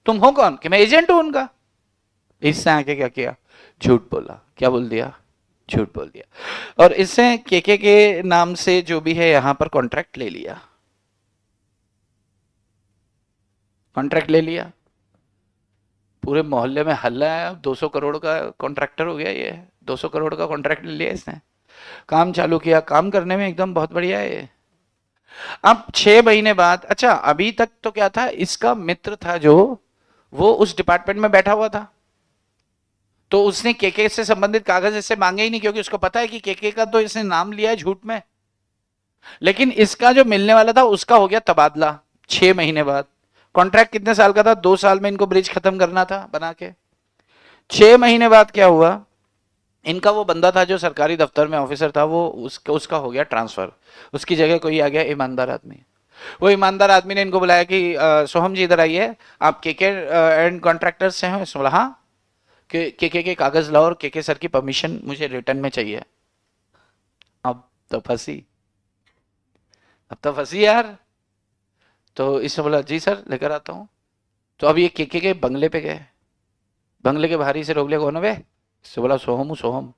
तुम हो कौन? कि मैं एजेंट हूं उनका। इससे आके क्या किया? झूठ बोला। क्या बोल दिया? झूठ बोल दिया। और इससे केके के नाम से जो भी है यहां पर कॉन्ट्रैक्ट ले लिया, कॉन्ट्रैक्ट ले लिया। पूरे मोहल्ले में हल्ला है, 200 करोड़ का कॉन्ट्रैक्टर हो गया ये, 200 करोड़ का कॉन्ट्रैक्ट ले लिया इसने। काम चालू किया, काम करने में एकदम बहुत बढ़िया है ये। अब 6 महीने बाद, अच्छा अभी तक तो क्या था, इसका मित्र था जो, वो उस डिपार्टमेंट में बैठा हुआ था, तो उसने केके से संबंधित कागज इससे मांगे ही नहीं, क्योंकि उसको पता है कि केके का तो इसने नाम लिया है झूठ में। लेकिन इसका जो मिलने वाला था उसका हो गया तबादला 6 महीने बाद। कॉन्ट्रैक्ट कितने साल का था? 2 साल में इनको ब्रिज खत्म करना था बना के। 6 महीने बाद क्या हुआ, इनका वो बंदा था जो सरकारी दफ्तर में ऑफिसर था, वो उसका हो गया ट्रांसफर, उसकी जगह कोई आ गया ईमानदार आदमी। वो ईमानदार आदमी ने इनको बुलाया कि सोहम जी इधर आइए, आप केके एंड कॉन्ट्रैक्टर्स से हैं? इसने बोला हाँ। कि केके के कागज लाओ और केके सर की परमिशन मुझे रिटर्न में चाहिए। अब तो फंसी, अब तो फंसी यार। तो इसने बोला जी सर लेकर आता हूँ। तो अब ये केके के बंगले पे गए, बंगले के बाहरी से रोक लिया, कौन है बे? इससे बोला सोहम हूँ, सोहम,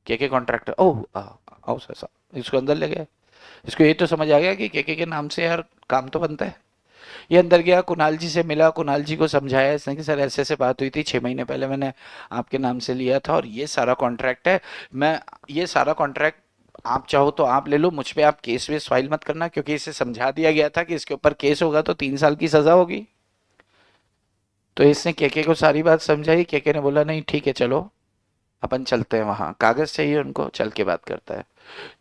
केके कॉन्ट्रैक्टर। ओह आओ सर साहब। इसको अंदर ले गए। इसको ये तो समझ आ गया कि केके के नाम से यार काम तो बनता है। ये अंदर गया, कुणाल जी से मिला, कुणाल जी को समझाया इसने कि सर ऐसे ऐसे बात हुई थी, 6 महीने पहले मैंने आपके नाम से लिया था और ये सारा कॉन्ट्रैक्ट है, मैं ये सारा कॉन्ट्रैक्ट आप चाहो तो आप ले लो, मुझ पे आप केस वेस फाइल मत करना, क्योंकि इसे समझा दिया गया था कि इसके ऊपर केस होगा तो 3 साल की सजा होगी। तो इसने केके को सारी बात समझाई। केके ने बोला नहीं ठीक है चलो अपन चलते हैं, वहां कागज चाहिए उनको, चल के बात करता है।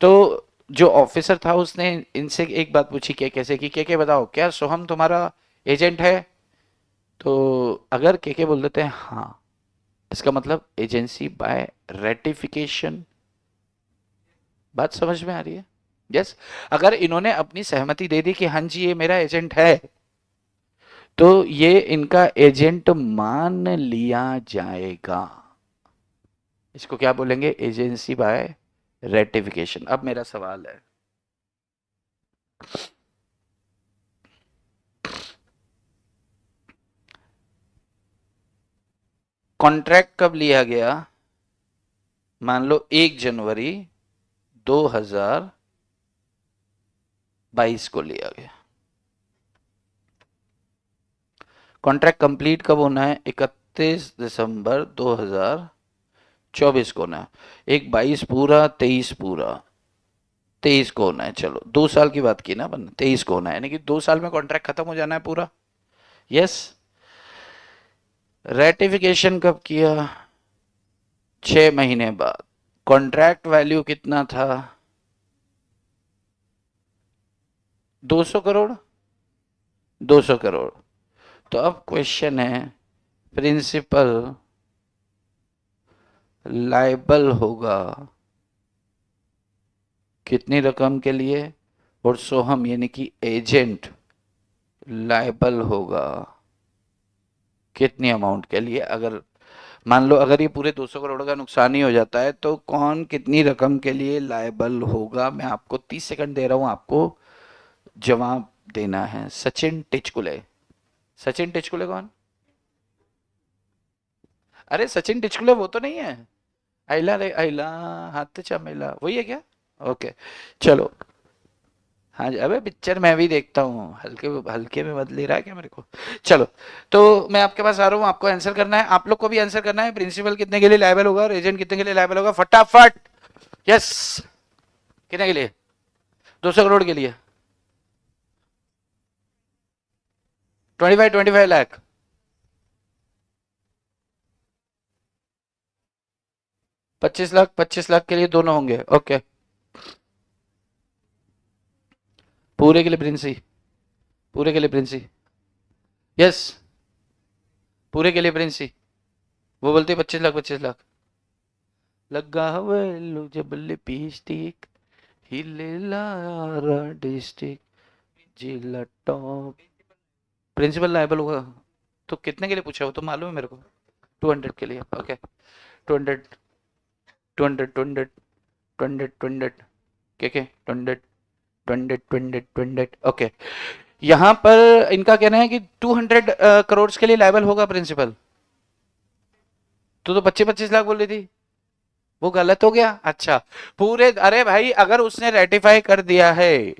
तो जो ऑफिसर था उसने इनसे एक बात पूछी केके से कि केके बताओ क्या सोहम तुम्हारा एजेंट है? तो अगर केके बोल देते हैं हाँ, इसका मतलब एजेंसी बाय रेटिफिकेशन। बात समझ में आ रही है? यस। अगर इन्होंने अपनी सहमति दे दी कि हाँ जी ये मेरा एजेंट है, तो ये इनका एजेंट मान लिया जाएगा। इसको क्या बोलेंगे? Agency by ratification. अब मेरा सवाल है, कॉन्ट्रैक्ट कब लिया गया? मान लो 1 जनवरी 2000 22 को लिया गया। कॉन्ट्रैक्ट कंप्लीट कब होना है? 31 दिसंबर 2024 को होना है। एक 22 पूरा, 23 पूरा, 23 को होना है। चलो 2 साल की बात की ना अपन, 23 को होना है, यानी कि 2 साल में कॉन्ट्रैक्ट खत्म हो जाना है पूरा। यस। रेटिफिकेशन कब किया? 6 महीने बाद। कॉन्ट्रैक्ट वैल्यू कितना था? 200 करोड़। 200 करोड़। तो अब क्वेश्चन है, प्रिंसिपल लायबल होगा कितनी रकम के लिए, और सोहम यानी कि एजेंट लायबल होगा कितनी अमाउंट के लिए। अगर मान लो अगर ये पूरे 200 करोड़ का नुकसान ही हो जाता है तो कौन कितनी रकम के लिए लायबल होगा? मैं आपको 30 सेकंड दे रहा हूं, आपको जवाब देना है। सचिन टिचकुले। सचिन टिचकुले कौन? अरे सचिन टिचकुले वो तो नहीं है? अहिला रे अहिला हाथ चमेला, वही है क्या? ओके चलो। हाँ जी, अबे पिक्चर मैं भी देखता हूँ, हल्के हल्के में मत ले रहा है क्या मेरे को? चलो, तो मैं आपके पास आ रहा हूँ, आपको आंसर करना है, आप लोग को भी आंसर करना है। प्रिंसिपल कितने के लिए लायबल होगा और एजेंट कितने के लिए लायबल होगा? फटाफट। यस। कितने के लिए? 200 करोड़ के लिए। 25 लाख। 25 लाख। 25 लाख के लिए दोनों होंगे। ओके। पूरे के लिए प्रिंसी। पूरे के लिए प्रिंसी। यस। पूरे के लिए प्रिंसी। वो बोलते 25 लाख। 25 लाख। लगा हुए लो जब लिपस्टिक हिले लारा डिस्ट्रिक्ट जिला टॉप। प्रिंसिपल लायबल होगा तो कितने के लिए पूछा? वो तो मालूम है मेरे को। 200 के लिए। ओके 200 200 200 200 200 के 200 200 200 200। ओके, यहां पर इनका कहना है कि 200 करोड़ के लिए लायबल होगा प्रिंसिपल। तो 25-25 लाख बोल रही थी, वो गलत हो गया। अच्छा पूरे, अरे भाई अगर उसने रेटिफाई कर दिया है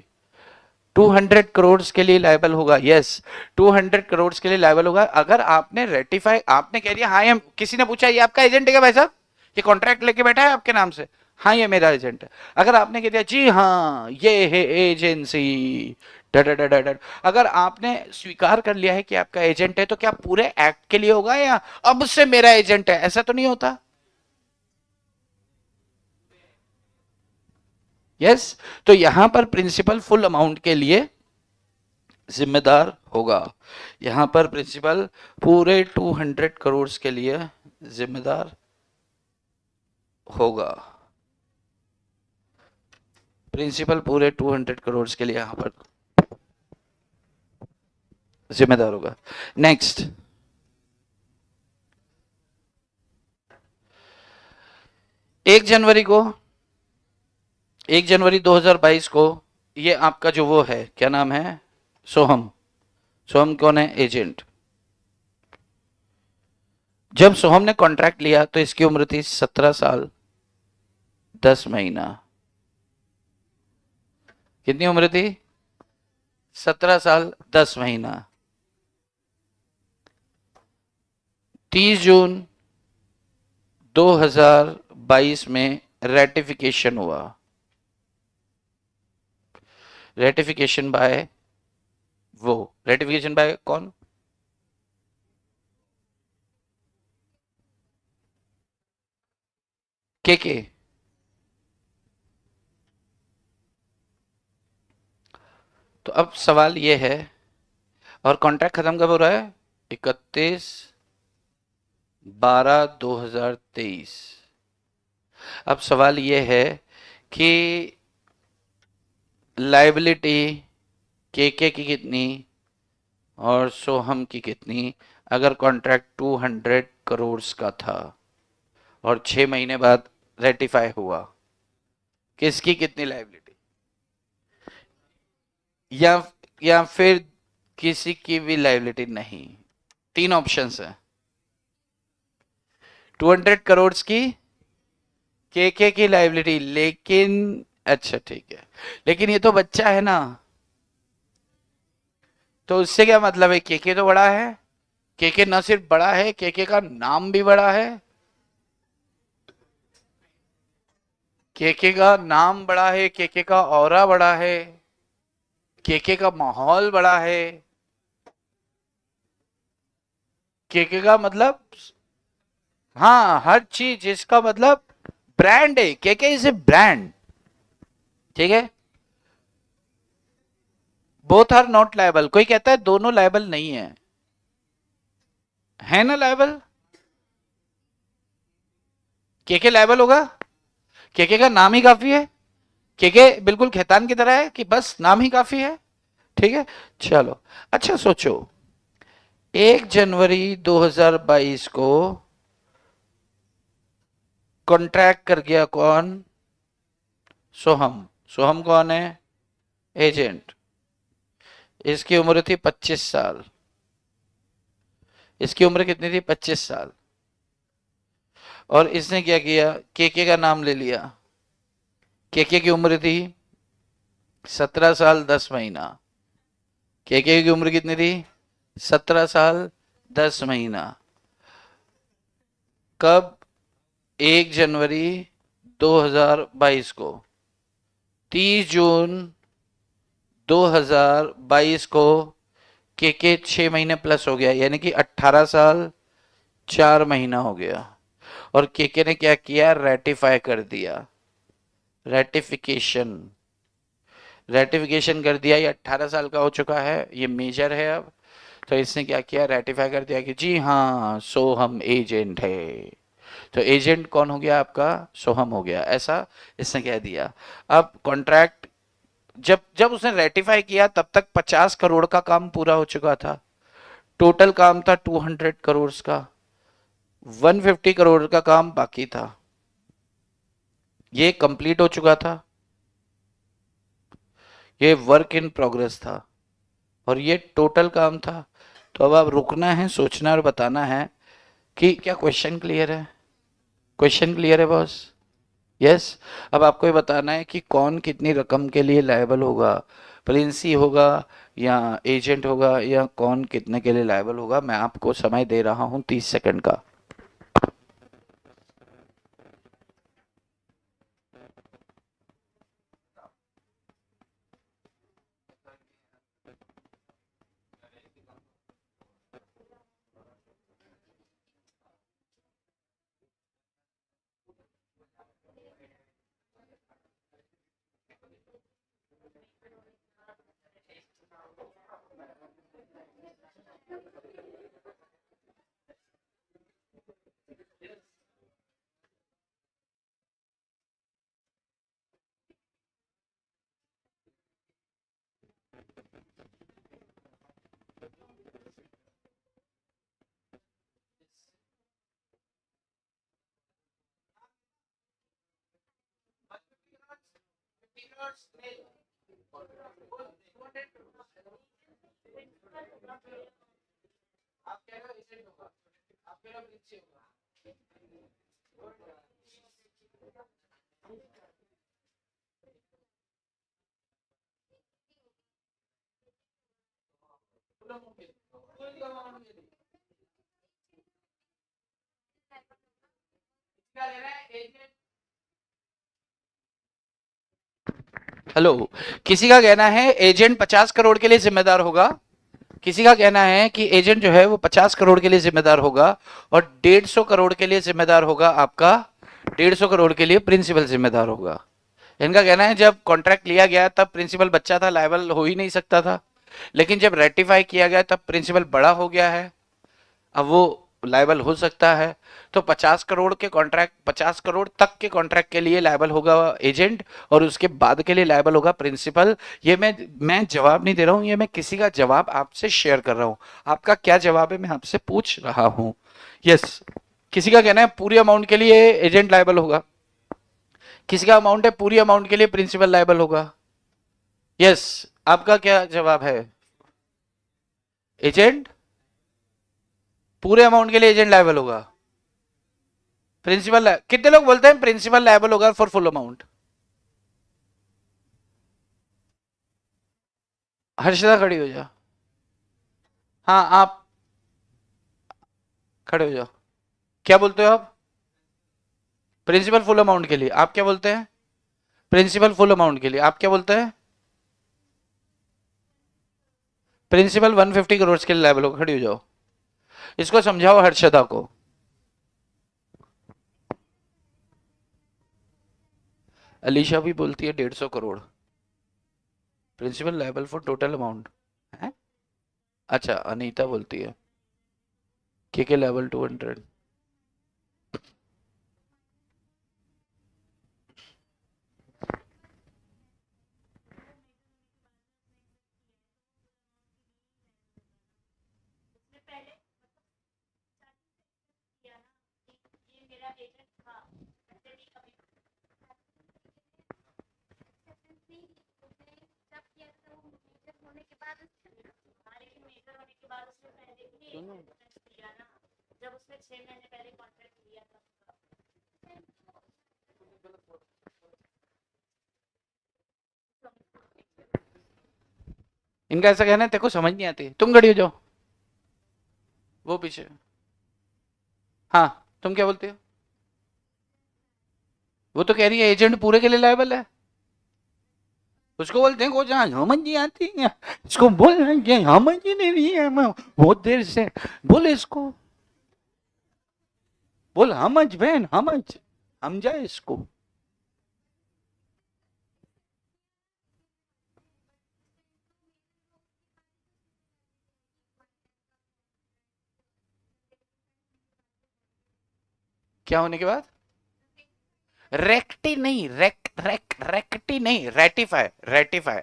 200 करोड़ के लिए लायबल होगा। यस 200 करोड़ के लिए लायबल होगा। अगर आपने रेटिफाई, आपने कह दिया हाँ ये, किसी ने पूछा ये आपका एजेंट है क्या भाई साहब, ये कॉन्ट्रैक्ट लेके बैठा है आपके नाम से? हाँ ये मेरा एजेंट है। अगर आपने कह दिया जी हाँ ये है एजेंसी अगर आपने स्वीकार कर लिया है कि आपका एजेंट है, तो क्या पूरे एक्ट के लिए होगा या अब से मेरा एजेंट है? ऐसा तो नहीं होता। यस तो यहां पर प्रिंसिपल फुल अमाउंट के लिए जिम्मेदार होगा। यहां पर प्रिंसिपल पूरे 200 करोड़ के लिए जिम्मेदार होगा। प्रिंसिपल पूरे 200 करोड़ के लिए यहां पर जिम्मेदार होगा। नेक्स्ट, एक जनवरी 2022 को ये आपका जो वो है, क्या नाम है? सोहम। सोहम कौन है? एजेंट। जब सोहम ने कॉन्ट्रैक्ट लिया तो इसकी उम्र थी 17 साल 10 महीना। कितनी उम्र थी? 17 साल 10 महीना। 30 जून 2022 में रेटिफिकेशन हुआ। रेटिफिकेशन बाय वो, रेटिफिकेशन बाय कौन? के। तो अब सवाल ये है, और कॉन्ट्रैक्ट खत्म कब हो रहा है? 31/12/2023। अब सवाल ये है कि लाइबिलिटी के की कितनी और सोहम की कितनी, अगर कॉन्ट्रैक्ट 200 करोड़ का था और 6 महीने बाद रेटिफाई हुआ, किसकी कितनी लाइबिलिटी? या फिर किसी की भी लाइबिलिटी नहीं? 3 ऑप्शंस है। 200 करोड़ की के की लाइबिलिटी, लेकिन अच्छा ठीक है, लेकिन ये तो बच्चा है ना, तो उससे क्या मतलब है, केके तो बड़ा है, केके न सिर्फ बड़ा है, केके का नाम भी बड़ा है, केके का नाम बड़ा है, केके का ऑरा बड़ा है, केके का माहौल बड़ा है, केके का मतलब, हाँ हर चीज, इसका मतलब ब्रांड है, केके इज ए ब्रांड, ठीक है। बोथ आर नॉट लायबल, कोई कहता है दोनों लायबल नहीं है ना लायबल? केके लायबल होगा? केके का नाम ही काफी है, केके बिल्कुल खैतान की तरह है कि बस नाम ही काफी है, ठीक है। चलो अच्छा सोचो, 1 जनवरी 2022 को कॉन्ट्रैक्ट कर गया कौन? सोहम। सोहम कौन है? एजेंट। इसकी उम्र थी 25 साल। इसकी उम्र कितनी थी? 25 साल। और इसने क्या किया, केके का नाम ले लिया। केके की उम्र थी 17 साल 10 महीना। केके की उम्र कितनी थी? 17 साल 10 महीना। कब? 1 जनवरी 2022 को। 30 जून 2022 को केके 6 महीने प्लस हो गया, यानी कि 18 साल 4 महीना हो गया। और केके ने क्या किया? रेटिफाई कर दिया। रेटिफिकेशन, रेटिफिकेशन कर दिया। ये 18 साल का हो चुका है, ये मेजर है अब। तो इसने क्या किया? रेटिफाई कर दिया कि जी हाँ सोहम एजेंट है। तो एजेंट कौन हो गया आपका? सोहम हो गया, ऐसा इसने कह दिया। अब कॉन्ट्रैक्ट जब जब उसने रेटिफाई किया तब तक 50 करोड़ का काम पूरा हो चुका था। टोटल काम था 200 करोड़ का, 150 करोड़ का काम बाकी था। ये कंप्लीट हो चुका था, ये वर्क इन प्रोग्रेस था, और ये टोटल काम था। तो अब आप रुकना है, सोचना और बताना है कि क्या क्वेश्चन क्लियर है? क्वेश्चन क्लियर है बॉस? यस। अब आपको ये बताना है कि कौन कितनी रकम के लिए लायबल होगा, प्रिंसी होगा या एजेंट होगा, या कौन कितने के लिए लायबल होगा। मैं आपको समय दे रहा हूं 30 सेकंड का। हेलो, किसी का कहना है एजेंट 50 करोड़ के लिए जिम्मेदार होगा, किसी का कहना है कि एजेंट जो है वो 50 करोड़ के लिए जिम्मेदार होगा, और 150 करोड़ के लिए जिम्मेदार होगा आपका, 150 करोड़ के लिए प्रिंसिपल जिम्मेदार होगा। इनका कहना है जब कॉन्ट्रैक्ट लिया गया तब प्रिंसिपल बच्चा था, लायबल हो ही नहीं सकता था, लेकिन जब रेटिफाई किया गया तब प्रिंसिपल बड़ा हो गया है, अब वो लायबल हो सकता है। तो 50 करोड़ के कॉन्ट्रैक्ट, 50 करोड़ तक के कॉन्ट्रैक्ट के लिए लायबल होगा एजेंट, और उसके बाद के लिए लायबल होगा प्रिंसिपल। ये मैं जवाब नहीं दे रहा हूं, ये मैं किसी का जवाब आपसे शेयर कर रहा हूं। आपका क्या जवाब है मैं आपसे पूछ रहा हूं। यस। किसी का कहना है पूरी अमाउंट के लिए एजेंट लायबल होगा, किसी का अमाउंट है पूरी अमाउंट के लिए प्रिंसिपल लायबल होगा। यस। आपका क्या जवाब है? एजेंट पूरे अमाउंट के लिए एजेंट लायबल होगा। प्रिंसिपल, कितने लोग बोलते हैं प्रिंसिपल लायबल होगा फॉर फुल अमाउंट? हर्षदा खड़ी हो जा। हाँ आप खड़े हो जाओ। क्या बोलते हो आप? प्रिंसिपल फुल अमाउंट के लिए आप क्या बोलते हैं? प्रिंसिपल फुल अमाउंट के लिए आप क्या बोलते हैं? प्रिंसिपल 150 करोड़ के लिए लायबल हो। खड़ी हो जाओ। इसको समझाओ हर्षदा को। अलीशा भी बोलती है 150 crore principal liable for total amount है। अच्छा अनीता बोलती है के लेवल 200। इनका ऐसा कहना है तेरे को समझ नहीं आती, तुम खड़ी हो जाओ। वो पीछे। हाँ तुम क्या बोलते हो? वो तो कह रही है एजेंट पूरे के लिए लायबल है। उसको बोलते हैं को जहाँ समझ नहीं आती है इसको बोल रहे हैं समझ ही नहीं रही है, मैं बहुत देर से बोले इसको बोल समझ बहन समझा इसको। क्या होने के बाद? रेक्टी नहीं, रेक्टी नहीं, रेटिफाई रेटिफाई।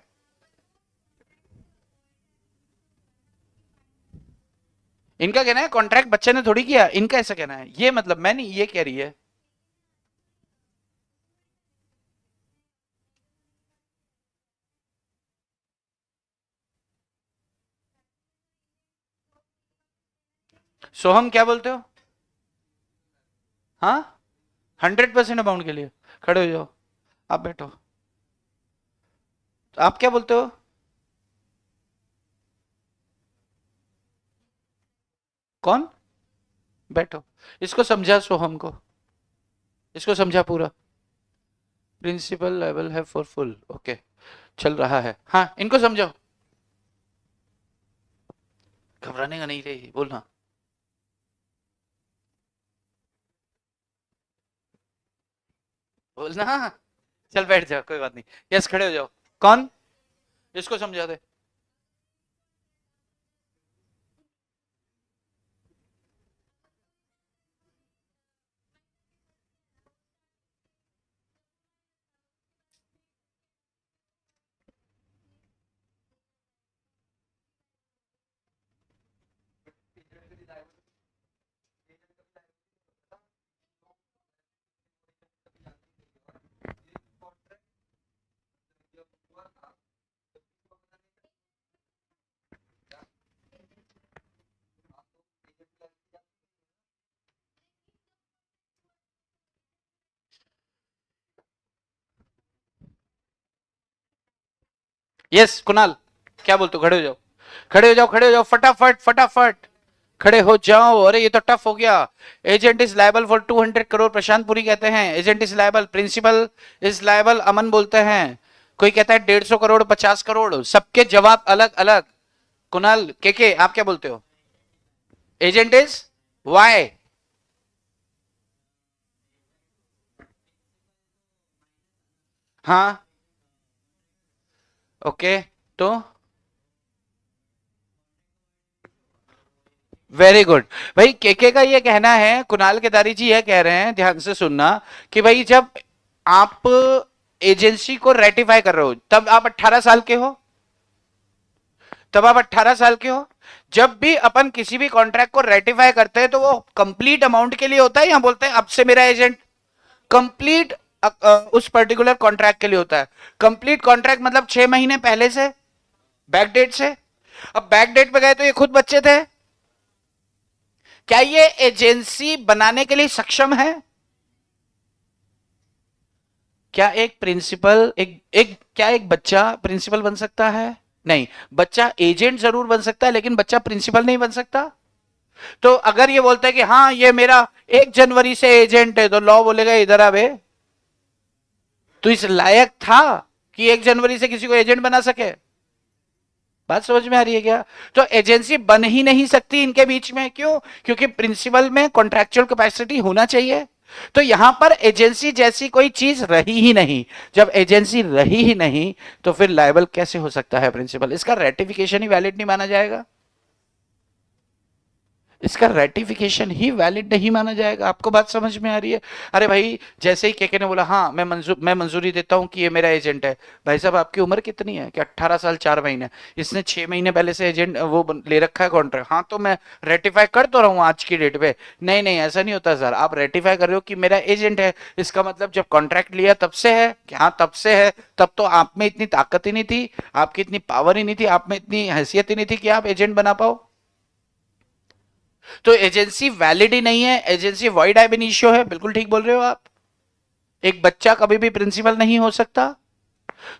इनका कहना है कॉन्ट्रैक्ट बच्चे ने थोड़ी किया, इनका ऐसा कहना है। ये मतलब मैं नहीं, ये कह रही है। सोहम क्या बोलते हो? हाँ 100% अमाउंट के लिए खड़े हो जाओ। आप बैठो। आप क्या बोलते हो? कौन? बैठो। इसको समझा सोहम को, इसको समझा पूरा। प्रिंसिपल लेवल है फॉर फुल, ओके चल रहा है। हाँ इनको समझाओ। घबराने का नहीं रही बोलना। बोलना। चल बैठ जाओ कोई बात नहीं। यस खड़े हो जाओ। कौन? इसको समझा दे। यस कुणाल क्या बोलते हो? खड़े हो जाओ, खड़े हो जाओ, खड़े हो जाओ, फटाफट फटाफट खड़े हो जाओ। अरे ये तो टफ हो गया। Agent is liable for 200 crore प्रशांत पुरी कहते हैं। Agent is liable, principal is liable अमन बोलते हैं। कोई कहता है 150 करोड़, 50 करोड़, सबके जवाब अलग अलग। कुणाल के आप क्या बोलते हो? Agent is Y. हाँ ओके तो वेरी गुड। भाई केके का ये कहना है, कुणाल केदारी जी ये कह रहे हैं, ध्यान से सुनना, कि भाई जब आप एजेंसी को रेटिफाई कर रहे हो तब आप 18 साल के हो, तब आप 18 साल के हो। जब भी अपन किसी भी कॉन्ट्रैक्ट को रेटिफाई करते हैं तो वो कंप्लीट अमाउंट के लिए होता है, या बोलते हैं अब से मेरा एजेंट कंप्लीट उस पर्टिकुलर कॉन्ट्रैक्ट के लिए होता है। कंप्लीट कॉन्ट्रैक्ट मतलब 6 महीने पहले से, बैक डेट से। अब बैक डेट पे गए तो ये खुद बच्चे थे। क्या ये एजेंसी बनाने के लिए सक्षम है? क्या एक प्रिंसिपल, क्या एक बच्चा प्रिंसिपल बन सकता है? नहीं, बच्चा एजेंट जरूर बन सकता है लेकिन बच्चा प्रिंसिपल नहीं बन सकता। तो अगर ये बोलता है कि हाँ ये मेरा 1 जनवरी से एजेंट है, तो लॉ बोलेगा इधर आ बे, तो इस लायक था कि 1 जनवरी से किसी को एजेंट बना सके? बात समझ में आ रही है क्या? तो एजेंसी बन ही नहीं सकती इनके बीच में। क्यों? क्योंकि प्रिंसिपल में कॉन्ट्रैक्चुअल कैपेसिटी होना चाहिए। तो यहां पर एजेंसी जैसी कोई चीज रही ही नहीं। जब एजेंसी रही ही नहीं तो फिर लायबल कैसे हो सकता है प्रिंसिपल? इसका रेटिफिकेशन ही वैलिड नहीं माना जाएगा, इसका रेटिफिकेशन ही वैलिड नहीं माना जाएगा। आपको बात समझ में आ रही है? अरे भाई, जैसे ही केके ने बोला हाँ मैं मंजूरी देता हूं कि ये मेरा एजेंट है। भाई साहब आपकी उम्र कितनी है? कि 18 साल 4 महीने। इसने 6 महीने पहले से एजेंट ले रखा है कॉन्ट्रैक्ट। हाँ तो मैं रेटिफाई कर तो रहा हूँ आज की डेट पे। नहीं नहीं, ऐसा नहीं होता सर। आप रेटिफाई कर रहे हो कि मेरा एजेंट है, इसका मतलब जब कॉन्ट्रैक्ट लिया तब से है? कि हाँ तब से है। तब तो आप में इतनी ताकत ही नहीं थी, आपकी इतनी पावर ही नहीं थी, आप में इतनी हैसियत ही नहीं थी कि आप एजेंट बना पाओ। तो एजेंसी वैलिड ही नहीं है, एजेंसी वॉइड एब इनिशियो है। बिल्कुल ठीक बोल रहे हो आप। एक बच्चा कभी भी प्रिंसिपल नहीं हो सकता।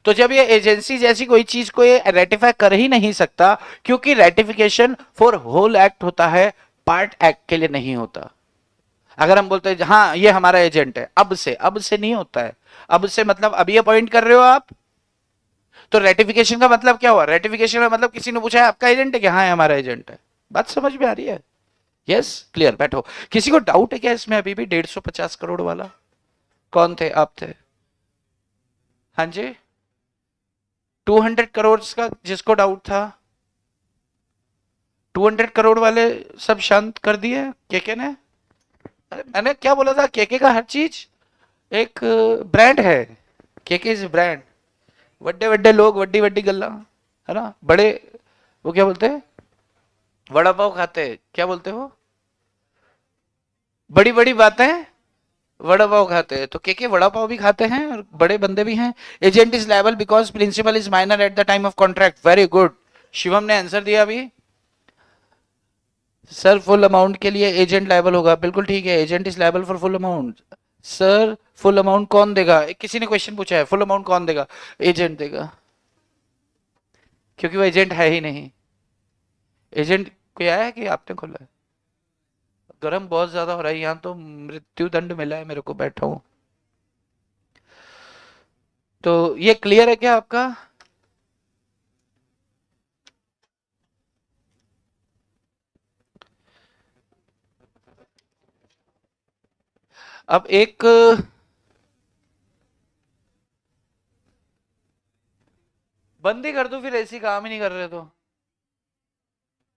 तो जब ये एजेंसी जैसी कोई चीज को ये रेटिफाई कर ही नहीं सकता, क्योंकि रेटिफिकेशन फॉर होल एक्ट होता है, पार्ट एक्ट के लिए नहीं होता। अगर हम बोलते हैं हाँ ये हमारा एजेंट है, अब से नहीं होता है। अब से मतलब अभी अपॉइंट कर रहे हो आप, तो रेटिफिकेशन का मतलब क्या हुआ? रेटिफिकेशन का मतलब किसी ने पूछा है आपका एजेंट है कि हाँ हमारा एजेंट है। बात समझ में आ रही है? Yes, clear. बैठो। किसी को डाउट है क्या इसमें? अभी भी 150 करोड़ वाला कौन थे? आप थे? हाँ जी। 200 करोड़ का जिसको डाउट था, 200 करोड़ वाले सब शांत कर दिए केके ने। अरे मैंने क्या बोला था? केके का हर चीज एक ब्रांड है। KK is brand. वड्डे वड्डे लोग, वड्डी वड्डी गल्ला, है ना? बड़े, वो क्या बोलते हैं, वड़ा पाव खाते, क्या बोलते हो, बड़ी बड़ी बातें वड़ा पाव खाते हैं। तो के वड़ा पाव भी खाते हैं और बड़े बंदे भी हैं। Agent is liable because principal is minor at the time of contract. Very good, Shivam ने आंसर दिया अभी। सर फुल अमाउंट के लिए एजेंट लायबल होगा। बिल्कुल ठीक है, agent is liable for full amount. Sir full amount कौन देगा? किसी ने क्वेश्चन पूछा है, फुल अमाउंट कौन देगा? एजेंट देगा, क्योंकि वो एजेंट है ही नहीं। एजेंट कोई आया है कि आपने खोला है? गर्म बहुत ज्यादा हो रहा है यहाँ तो, मृत्यु दंड मिला है मेरे को, बैठा हूं। तो ये क्लियर है क्या आपका? अब एक बंदी कर दो फिर, ऐसी काम ही नहीं कर रहे तो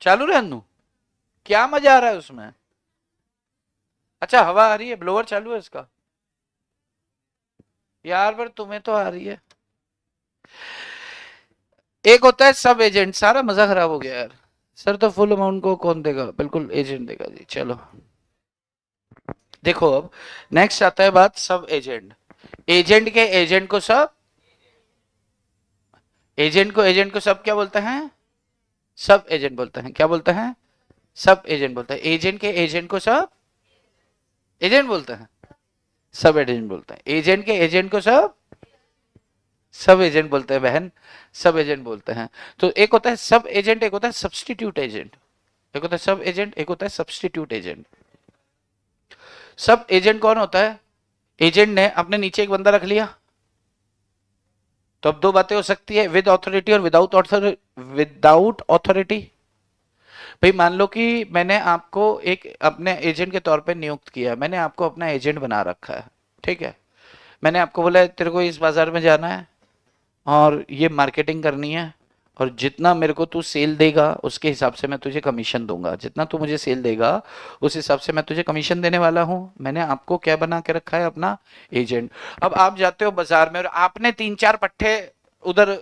चालू रहने दूं? क्या मजा आ रहा है उसमें? अच्छा हवा आ रही है, ब्लोअर चालू है इसका? यार पर तुम्हें तो आ रही है। एक होता है सब एजेंट, सारा मजा खराब हो गया यार। सर तो फुल अमाउंट को कौन देगा? बिल्कुल एजेंट देगा जी। चलो देखो, अब नेक्स्ट आता है बात सब एजेंट। एजेंट के एजेंट को सब, एजेंट को सब क्या बोलते हैं? सब एजेंट बोलते हैं। क्या बोलते हैं? सब एजेंट बोलते हैं। एजेंट के एजेंट को सब एजेंट बोलते हैं, सब एजेंट बोलते हैं। एजेंट के एजेंट को सब एजेंट बोलते हैं बहन, सब एजेंट बोलते हैं। तो एक होता है सब एजेंट, एक होता है सब्स्टिट्यूट एजेंट। एक होता है सब एजेंट, एक होता है सब्स्टिट्यूट एजेंट। सब एजेंट कौन होता है? एजेंट ने अपने नीचे एक बंदा रख लिया, तो अब दो बातें हो सकती है, विद ऑथोरिटी और विदाउट ऑथोरिटी। भाई मान लो कि मैंने आपको एक अपने एजेंट के तौर पे नियुक्त किया, मैंने आपको अपना एजेंट बना रखा है, ठीक है। मैंने आपको बोला तेरे को इस बाजार में जाना है और ये मार्केटिंग करनी है, और जितना मेरे को तू सेल देगा उसके हिसाब से मैं तुझे कमीशन दूंगा। जितना तू मुझे सेल देगा उस हिसाब से मैं तुझे कमीशन देने वाला हूं। मैंने आपको क्या बना के रखा है? अपना एजेंट। अब आप जाते हो बाजार में और आपने 3-4 पट्टे उधर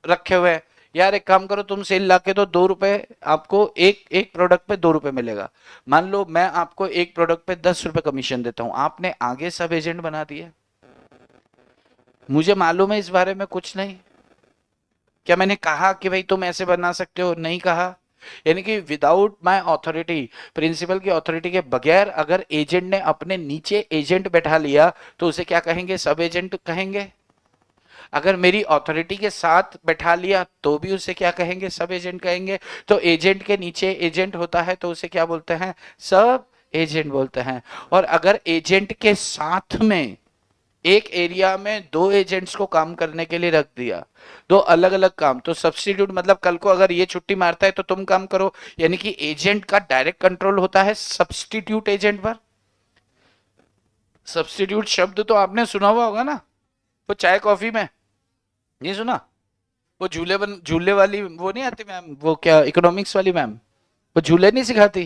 रखे हुए हैं। यार एक काम करो, तुम सेल लाके तो 2 रुपए आपको एक प्रोडक्ट पे 2 रुपए मिलेगा। मान लो मैं आपको एक प्रोडक्ट पे 10 रुपए कमीशन देता हूं, आपने आगे सब एजेंट बना दिए। मुझे मालूम है इस बारे में कुछ नहीं। क्या मैंने कहा कि भाई तुम ऐसे बना सकते हो? नहीं कहा। यानी कि विदाउट माय अथॉरिटी, प्रिंसिपल की अथॉरिटी के बगैर अगर एजेंट ने अपने नीचे एजेंट बैठा लिया तो उसे क्या कहेंगे? सब एजेंट कहेंगे। अगर मेरी अथॉरिटी के साथ बैठा लिया तो भी उसे क्या कहेंगे, सब एजेंट कहेंगे। तो एजेंट के नीचे एजेंट होता है तो उसे क्या बोलते हैं, सब एजेंट बोलते हैं। और अगर एजेंट के साथ में एक एरिया में दो एजेंट्स को काम करने के लिए रख दिया, दो अलग अलग काम, तो सब्स्टिट्यूट मतलब कल को अगर ये छुट्टी मारता है तो तुम काम करो, यानी कि एजेंट का डायरेक्ट कंट्रोल होता है सब्स्टिट्यूट एजेंट पर। सब्स्टिट्यूट शब्द तो आपने सुना हुआ होगा ना, वो चाय कॉफी में नहीं सुना? वो झूले वाली वो नहीं आती मैम, वो क्या इकोनॉमिक्स वाली मैम, वो झूले नहीं सिखाती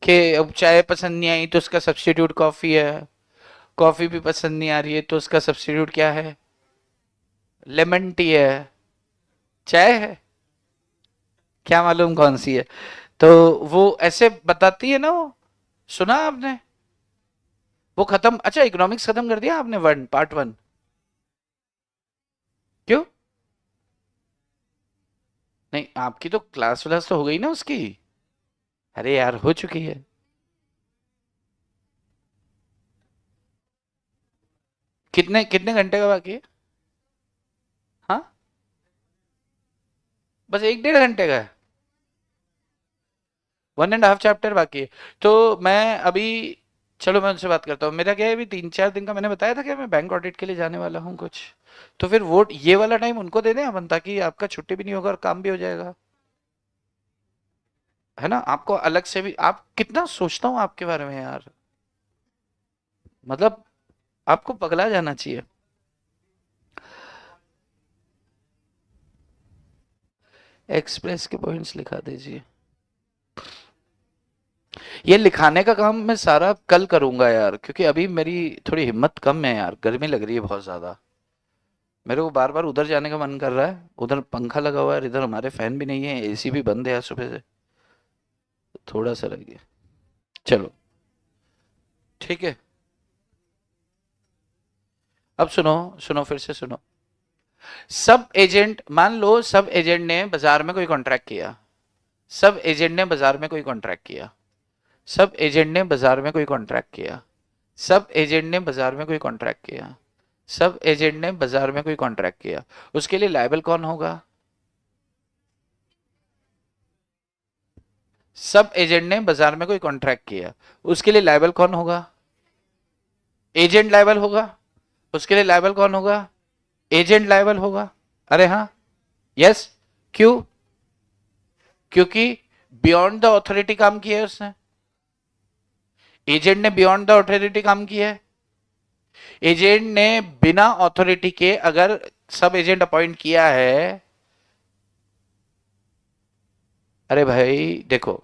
कि अब चाय पसंद नहीं आई तो उसका सब्स्टिट्यूट कॉफी है, कॉफी भी पसंद नहीं आ रही है तो उसका सब्स्टिट्यूट क्या है, लेमन टी है, चाय है, क्या मालूम कौन सी है। तो वो ऐसे बताती है ना, वो सुना आपने? वो खत्म, अच्छा इकोनॉमिक्स खत्म कर दिया आपने, पार्ट 1? क्यों नहीं? आपकी तो क्लास व्लास तो हो गई ना उसकी। अरे यार हो चुकी है। कितने कितने घंटे का बाकी है? हाँ बस 1 डेढ़ घंटे का है, 1.5 चैप्टर बाकी है। तो मैं अभी, चलो मैं उनसे बात करता हूँ। मेरा क्या है, अभी 3-4 दिन का मैंने बताया था कि मैं बैंक ऑडिट के लिए जाने वाला हूँ कुछ, तो फिर वो ये वाला टाइम उनको दे दें अपन, ताकि आपका छुट्टी भी नहीं होगा और काम भी हो जाएगा, है ना? आपको अलग से भी, आप कितना सोचता हूँ आपके बारे में यार, मतलब आपको पगला जाना चाहिए। एक्सप्रेस के पॉइंट्स लिखा दीजिए। ये लिखाने का काम मैं सारा कल करूंगा यार, क्योंकि अभी मेरी थोड़ी हिम्मत कम है यार, गर्मी लग रही है बहुत ज्यादा। मेरे को बार बार उधर जाने का मन कर रहा है, उधर पंखा लगा हुआ है, इधर हमारे फैन भी नहीं है, एसी भी बंद है आज सुबह से, थोड़ा सा रह गया। चलो ठीक है, अब सुनो, सुनो फिर से सुनो। सब एजेंट, मान लो सब एजेंट ने बाजार में कोई कॉन्ट्रैक्ट किया, सब एजेंट ने बाजार में कोई कॉन्ट्रैक्ट किया, सब एजेंट ने बाजार में कोई कॉन्ट्रैक्ट किया, सब एजेंट ने बाजार में कोई कॉन्ट्रैक्ट किया, सब एजेंट ने बाजार में कोई कॉन्ट्रैक्ट किया, उसके लिए लायबल कौन होगा? सब एजेंट ने बाजार में कोई कॉन्ट्रैक्ट किया, उसके लिए लायबल कौन होगा? एजेंट लायबल होगा। उसके लिए लायबल कौन होगा? एजेंट लायबल होगा। अरे हाँ, यस। क्यों? क्योंकि बियॉन्ड द ऑथोरिटी काम किया है उसने, एजेंट ने बियॉन्ड द ऑथोरिटी काम किया है। एजेंट ने बिना ऑथोरिटी के अगर सब एजेंट अपॉइंट किया है, अरे भाई देखो,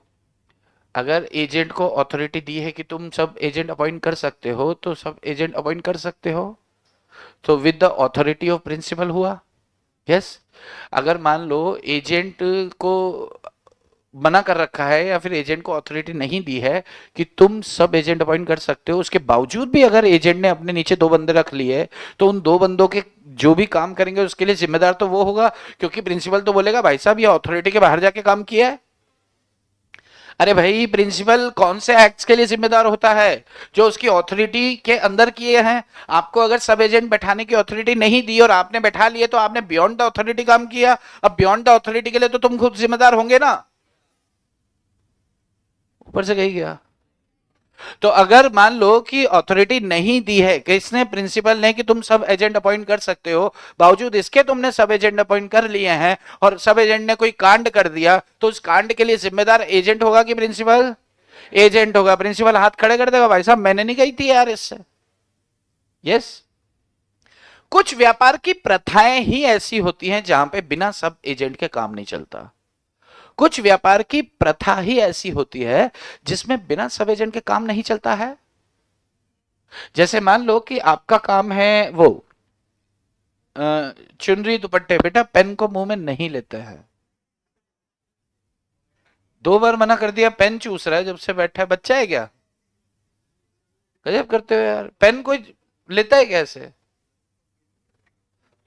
अगर एजेंट को अथॉरिटी दी है कि तुम सब एजेंट अपॉइंट कर सकते हो, तो सब एजेंट अपॉइंट कर सकते हो, तो with the authority of principal हुआ। यस। अगर मान लो एजेंट को मना कर रखा है या फिर एजेंट को अथॉरिटी नहीं दी है कि तुम सब एजेंट अपॉइंट कर सकते हो, उसके बावजूद भी अगर एजेंट ने अपने नीचे 2 बंदे रख लिए, तो उन 2 बंदों के जो भी काम करेंगे उसके लिए जिम्मेदार तो वो होगा, क्योंकि प्रिंसिपल तो बोलेगा भाई साहब ये अथॉरिटी के बाहर जाके काम किया है। अरे भाई प्रिंसिपल कौन से एक्ट्स के लिए जिम्मेदार होता है? जो उसकी अथॉरिटी के अंदर किए हैं। आपको अगर सब एजेंट बैठाने की अथॉरिटी नहीं दी और आपने बैठा लिए, तो आपने बियॉन्ड द अथॉरिटी काम किया। अब बियॉन्ड द अथॉरिटी के लिए तो तुम खुद जिम्मेदार होंगे ना। ऊपर से कही गया। तो अगर मान लो कि अथॉरिटी नहीं दी है किसने, प्रिंसिपल ने, कि तुम सब एजेंट अपॉइंट कर सकते हो, बावजूद इसके तुमने सब एजेंट अपॉइंट कर लिए हैं, और सब एजेंट ने कोई कांड कर दिया, तो उस कांड के लिए जिम्मेदार एजेंट होगा कि प्रिंसिपल? एजेंट होगा। प्रिंसिपल हाथ खड़े कर देगा, भाई साहब मैंने नहीं कही थी यार इससे। यस। कुछ व्यापार की प्रथाएं ही ऐसी होती हैं जहां पे बिना सब एजेंट के काम नहीं चलता। कुछ व्यापार की प्रथा ही ऐसी होती है जिसमें बिना सब एजेंट के काम नहीं चलता है। जैसे मान लो कि आपका काम है वो चुनरी दुपट्टे, बेटा पेन को मुंह में नहीं लेते हैं। 2 बार मना कर दिया, पेन चूस रहा है जब से बैठा है। बच्चा है क्या? गजब करते हो यार, पेन कोई लेता है कैसे?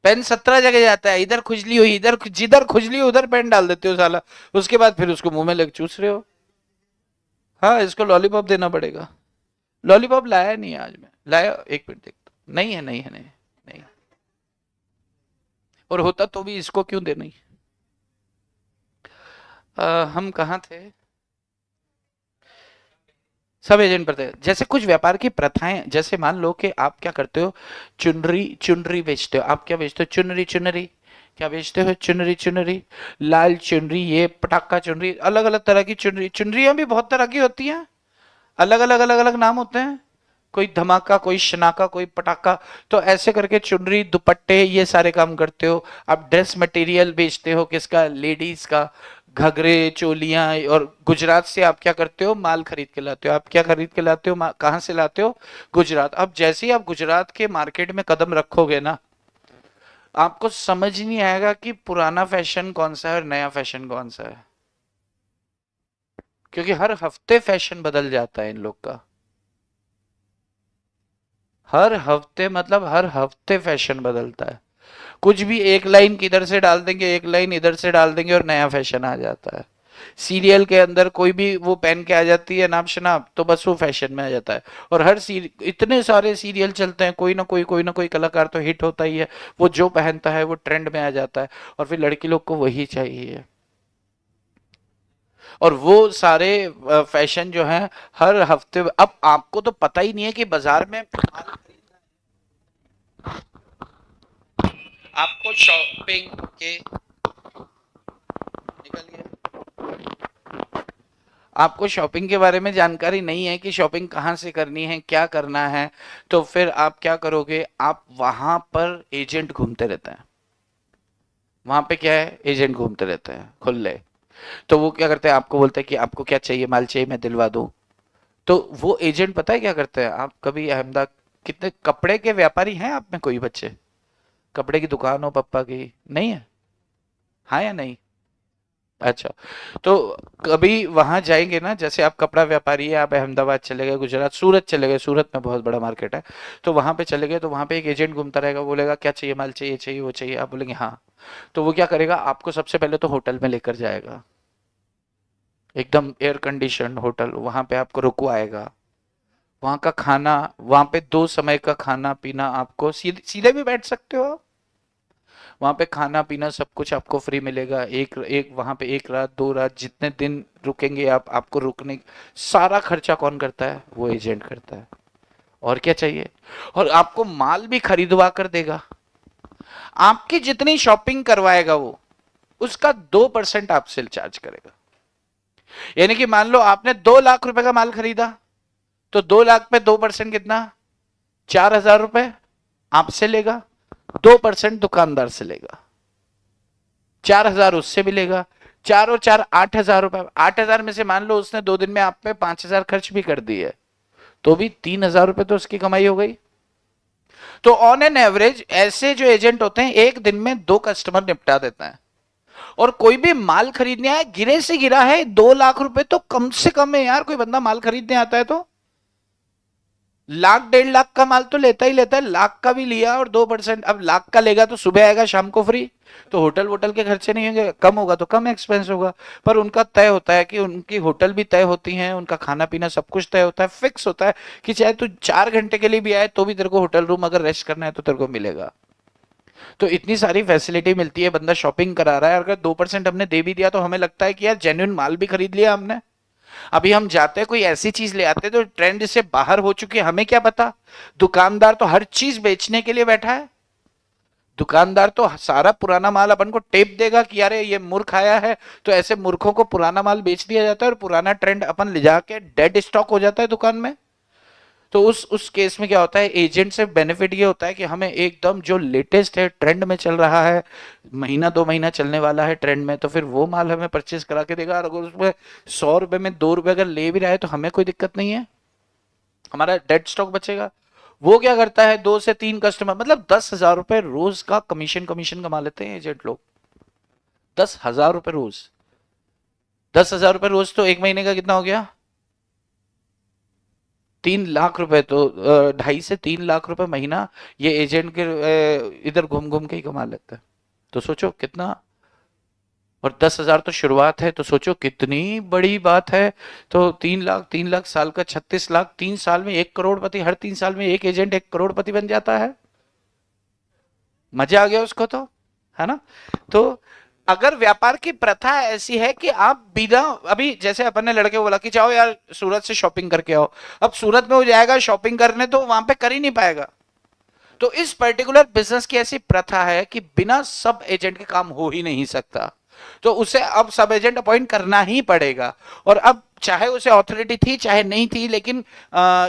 पेन 17 जगह जाता है, इधर खुजली हुई, इधर जिधर खुजली हुई उधर पेन डाल देते हो साला, उसके बाद फिर उसको मुंह में लेके चूस रहे हो। हाँ इसको लॉलीपॉप देना पड़ेगा। लॉलीपॉप लाया नहीं आज मैं, लाया, एक मिनट देखता, नहीं है, नहीं है, नहीं नहीं। और होता तो भी इसको क्यों देना ही। हम कहाँ थे, सब एजेंट पर थे। जैसे कुछ व्यापार की प्रथाएं, जैसे मान लो कि आप क्या करते हो, चुनरी चुनरी बेचते हो। आप क्या बेचते हो, चुनरी चुनरी। क्या बेचते हो, चुनरी चुनरी। लाल चुनरी, ये पटाखा चुनरी, अलग अलग तरह की चुनरी। चुनरियां भी बहुत तरह की होती हैं, अलग अलग अलग अलग नाम होते हैं, कोई धमाका, कोई शनाका, कोई पटाखा। तो ऐसे करके चुनरी, दुपट्टे, ये सारे काम करते हो। आप ड्रेस मटेरियल बेचते हो, किसका, लेडीज का, घघरे चोलियां। और गुजरात से आप क्या करते हो, माल खरीद के लाते हो। आप क्या खरीद के लाते हो, कहाँ से लाते हो, गुजरात। अब जैसे ही आप गुजरात के मार्केट में कदम रखोगे ना, आपको समझ नहीं आएगा कि पुराना फैशन कौन सा है और नया फैशन कौन सा है, क्योंकि हर हफ्ते फैशन बदल जाता है इन लोग का। हर हफ्ते मतलब हर हफ्ते फैशन बदलता है। कुछ भी एक लाइन किधर से डाल देंगे, एक लाइन इधर से डाल देंगे और नया फैशन आ जाता है। सीरियल के अंदर कोई भी वो पहन के आ जाती है नाप शनाप, तो बस वो फैशन में आ जाता है। और हर इतने सारे सीरियल चलते हैं, कोई ना कोई कलाकार तो हिट होता ही है। वो जो पहनता है वो ट्रेंड में आ जाता है, और फिर लड़की लोग को वही चाहिए। और वो सारे फैशन जो है हर हफ्ते। अब आपको तो पता ही नहीं है कि बाजार में आपको शॉपिंग के निकल गया, आपको शॉपिंग के बारे में जानकारी नहीं है कि शॉपिंग कहाँ से करनी है, क्या करना है। तो फिर आप क्या करोगे, आप वहां पर एजेंट घूमते रहते हैं। वहां पे क्या है, एजेंट घूमते रहते हैं खुले। तो वो क्या करते हैं, आपको बोलते हैं कि आपको क्या चाहिए, माल चाहिए, मैं दिलवा दूं। तो वो एजेंट पता है क्या करते हैं, आप कभी अहमदाबाद, कितने कपड़े के व्यापारी हैं आप में, कोई बच्चे कपड़े की दुकान हो पापा की, नहीं है, हाँ या नहीं। अच्छा, तो कभी वहां जाएंगे ना, जैसे आप कपड़ा व्यापारी है, आप अहमदाबाद चले गए, गुजरात, सूरत चले गए, सूरत में बहुत बड़ा मार्केट है। तो वहां पे चले गए, तो वहां पे एक एजेंट घूमता रहेगा, बोलेगा क्या चाहिए, माल चाहिए, चाहिए वो चाहिए, आप बोलेंगे हाँ। तो वो क्या करेगा, आपको सबसे पहले तो होटल में लेकर जाएगा, एकदम एयर कंडीशन होटल, वहां पे आपको रुकवाएगा। वहां का खाना, वहां पे 2 समय का खाना पीना, आपको सीधे सीधे भी बैठ सकते हो आप। वहां पे खाना पीना सब कुछ आपको फ्री मिलेगा। एक एक वहां पे 1 रात 2 रात जितने दिन रुकेंगे आप, आपको रुकने सारा खर्चा कौन करता है, वो एजेंट करता है। और क्या चाहिए, और आपको माल भी खरीदवा कर देगा। आपकी जितनी शॉपिंग करवाएगा वो, उसका 2% आपसे चार्ज करेगा। यानी कि मान लो आपने 2 लाख रुपए का माल खरीदा, तो 2 लाख पे 2% कितना, 4,000 रुपए आपसे लेगा, 2% दुकानदार से लेगा, 4,000 उससे भी लेगा, 4 और 4 8,000 रुपए। 8,000 में से मान लो उसने 2 दिन में आप पे 5,000 खर्च भी कर दिए, तो भी 3,000 रुपए तो उसकी कमाई हो गई। तो ऑन एन एवरेज ऐसे जो एजेंट होते हैं एक दिन में 2 कस्टमर निपटा देता है। और कोई भी माल खरीदने आए, गिरे से गिरा है 2 लाख रुपए तो कम से कम है यार। कोई बंदा माल खरीदने आता है तो 1,00,000 1,50,000 का माल तो लेता ही लेता है। 1,00,000 का भी लिया और 2%, अब 1,00,000 का लेगा तो सुबह आएगा शाम को फ्री, तो होटल वोटल के खर्चे नहीं होंगे, कम होगा तो कम एक्सपेंस होगा। पर उनका तय होता है कि उनकी होटल भी तय होती है, उनका खाना पीना सब कुछ तय होता है, फिक्स होता है कि चाहे तू 4 घंटे के लिए भी आए तो भी तेरे को होटल रूम अगर रेस्ट करना है तो तेरे को मिलेगा। तो इतनी सारी फैसिलिटी मिलती है, बंदा शॉपिंग करा रहा है, अगर 2% हमने दे भी दिया तो हमें लगता है कि यार जेन्युइन माल भी खरीद लिया हमने। अभी हम जाते हैं कोई ऐसी चीज ले आते हैं तो ट्रेंड से बाहर हो चुकी है, हमें क्या पता। दुकानदार तो हर चीज बेचने के लिए बैठा है। दुकानदार तो सारा पुराना माल अपन को टेप देगा कि यार ये मूर्ख आया है, तो ऐसे मूर्खों को पुराना माल बेच दिया जाता है और पुराना ट्रेंड अपन ले जाके डेड स्टॉक हो जाता है दुकान में। तो उस केस में क्या होता है, एजेंट से बेनिफिट ये होता है कि हमें एकदम जो लेटेस्ट है, ट्रेंड में चल रहा है, महीना 2 महीना चलने वाला है ट्रेंड में, तो फिर वो माल हमें परचेज करा के देगा। और अगर उसमें 100 रुपए में 2 रुपए अगर ले भी रहा है तो हमें कोई दिक्कत नहीं है, हमारा डेड स्टॉक बचेगा। वो क्या करता है, 2 से 3 कस्टमर, मतलब 10,000 रुपए रोज का कमीशन कमीशन कमा लेते हैं एजेंट लोग। 10,000 रुपए रोज, 10,000 रुपए रोज तो 1 महीने का कितना हो गया, 3 लाख रुपए। तो 2.5 से 3 लाख रुपए महीना ये एजेंट के इधर घूम घूम के ही कमा लेता है। तो सोचो कितना, और 10,000 तो शुरुआत है, तो सोचो कितनी बड़ी बात है। तो 3 लाख, 3 लाख साल का 36 लाख, 3 साल में 1 करोड़पति, हर 3 साल में एक एजेंट 1 करोड़पति बन जाता है। मजा आ गया उसको तो। है ना। तो अगर व्यापार की प्रथा ऐसी है कि आप बिना, अभी जैसे अपन ने लड़के को बोला कि जाओ यार सूरत से शॉपिंग करके आओ, अब सूरत में वो जाएगा शॉपिंग करने तो वहां पे कर ही नहीं पाएगा। तो इस पर्टिकुलर बिजनेस की ऐसी प्रथा है कि बिना सब एजेंट के काम हो ही नहीं सकता, तो उसे अब सब एजेंट अपॉइंट करना ही पड़ेगा। और अब चाहे उसे अथॉरिटी थी चाहे नहीं थी, लेकिन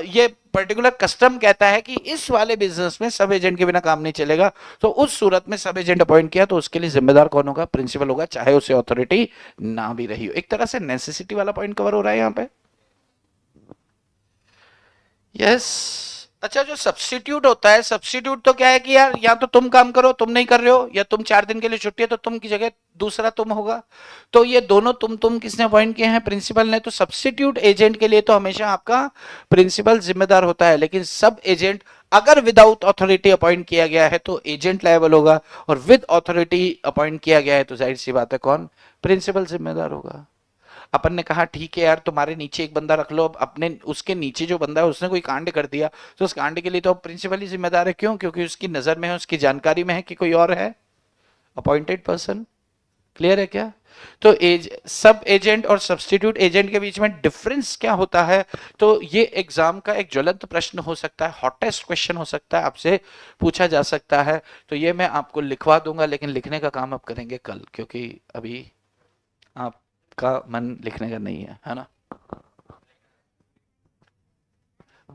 ये पर्टिकुलर कस्टम कहता है कि इस वाले बिजनेस में सब एजेंट के बिना काम नहीं चलेगा। तो उस सूरत में सब एजेंट अपॉइंट किया तो उसके लिए जिम्मेदार कौन होगा? प्रिंसिपल होगा, चाहे उसे अथॉरिटी ना भी रही हो। एक तरह से नेसेसिटी वाला पॉइंट कवर हो रहा है यहाँ पे। यस। अच्छा, जो सब्स्टिट्यूट होता है, सब्स्टिट्यूट तो क्या है कि यार या तो तुम काम करो, तुम नहीं कर रहे हो, या तुम 4 दिन के लिए छुट्टी है तो तुम की जगह दूसरा तुम होगा। तो ये दोनों तुम किसने अपॉइंट किए हैं? प्रिंसिपल ने। तो सब्स्टिट्यूट एजेंट के लिए तो हमेशा आपका प्रिंसिपल जिम्मेदार होता है, लेकिन सब एजेंट अगर विदाउट अथॉरिटी अपॉइंट किया गया है तो एजेंट लायबल होगा, और विद अथॉरिटी अपॉइंट किया गया है तो जाहिर सी बात है कौन? प्रिंसिपल जिम्मेदार होगा। अपन ने कहा ठीक है यार तुम्हारे नीचे एक बंदा रख लो, अब अपने उसके नीचे जो बंदा है उसने कोई कांड कर दिया तो उस कांड के लिए तो प्रिंसिपल ही जिम्मेदार है। क्यों? क्योंकि उसकी नजर में है, उसकी जानकारी में है कि कोई और है अपॉइंटेड पर्सन। क्लियर है क्या? तो सब एजेंट और सब्स्टिट्यूट एजेंट के बीच में डिफरेंस क्या होता है? तो ये एग्जाम का एक ज्वलंत प्रश्न हो सकता है, हॉटेस्ट क्वेश्चन हो सकता है, आपसे पूछा जा सकता है। तो ये मैं आपको लिखवा दूंगा, लेकिन लिखने का काम अब करेंगे कल, क्योंकि अभी आपका मन लिखने का नहीं है ना।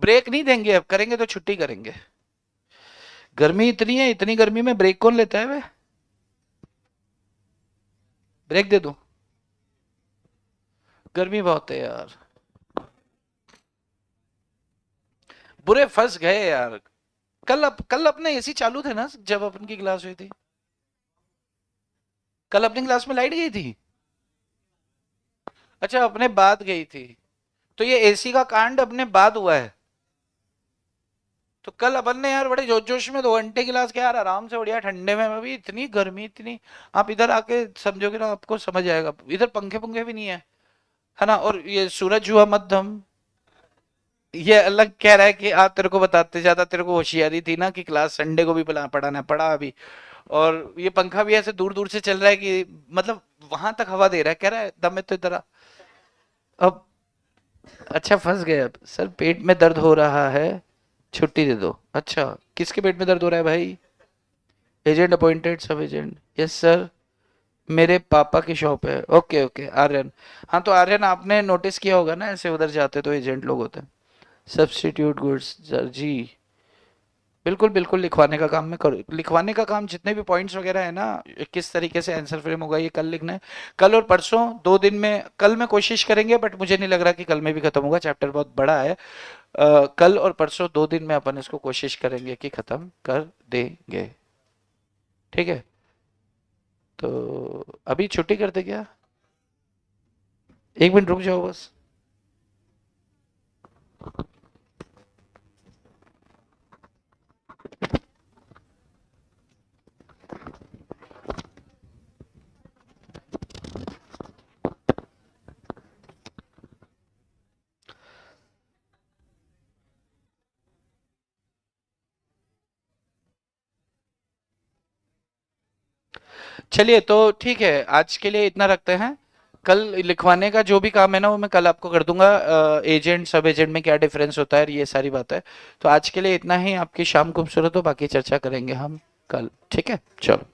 ब्रेक नहीं देंगे, अब करेंगे तो छुट्टी करेंगे। गर्मी इतनी है, इतनी गर्मी में ब्रेक कौन लेता है वे? ब्रेक दे दूं? गर्मी बहुत है यार, बुरे फंस गए यार। कल अपने एसी चालू थे ना जब अपन की क्लास हुई थी? कल अपनी क्लास में लाइट गई थी? अच्छा, अपने बाद गई थी। तो ये एसी का कांड अपने बाद हुआ है। तो कल अपन ने यार बड़े जोश जोश में 2 घंटे क्लास के यार आराम से बढ़िया ठंडे में, अभी इतनी गर्मी इतनी, आप इधर आके समझोगे ना आपको समझ आएगा। इधर पंखे पंखे भी नहीं है ना। और ये सूरज हुआ मध्यम, ये अलग कह रहा है कि आप, तेरे को बताते ज्यादा, तेरे को होशियारी थी ना कि क्लास संडे को भी पढ़ाना पड़ा अभी। और ये पंखा भी ऐसे दूर दूर से चल रहा है कि मतलब वहां तक हवा दे रहा है, कह रहा है दम है तो इधर आ। अब अच्छा फंस गए। अब सर पेट में दर्द हो रहा है, छुट्टी दे दो। अच्छा, किसके पेट में दर्द हो रहा है भाई? Agent appointed sub agent? Yes sir, मेरे पापा की शॉप है। Okay okay Aryan. हाँ तो आर्यन आपने नोटिस किया होगा ना, ऐसे उधर जाते तो एजेंट लोग होते हैं। सब्स्टिट्यूट गुड्स सर जी, बिल्कुल बिल्कुल लिखवाने का काम मैं करूँ। लिखवाने का काम जितने भी पॉइंट्स वगैरह है ना, किस तरीके से आंसर फ्रेम होगा ये कल लिखना है। कल और परसों 2 दिन में, कल में कोशिश करेंगे बट मुझे नहीं लग रहा कि कल में भी खत्म होगा, चैप्टर बहुत बड़ा है। कल और परसों 2 दिन में अपन इसको कोशिश करेंगे कि खत्म कर देंगे। ठीक है, तो अभी छुट्टी करते क्या? 1 मिनट रुक जाओ बस। चलिए तो ठीक है, आज के लिए इतना रखते हैं। कल लिखवाने का जो भी काम है ना वो मैं कल आपको कर दूंगा, एजेंट सब एजेंट में क्या डिफरेंस होता है ये सारी बात है। तो आज के लिए इतना ही, आपकी शाम खूबसूरत हो, बाकी चर्चा करेंगे हम कल। ठीक है, चलो।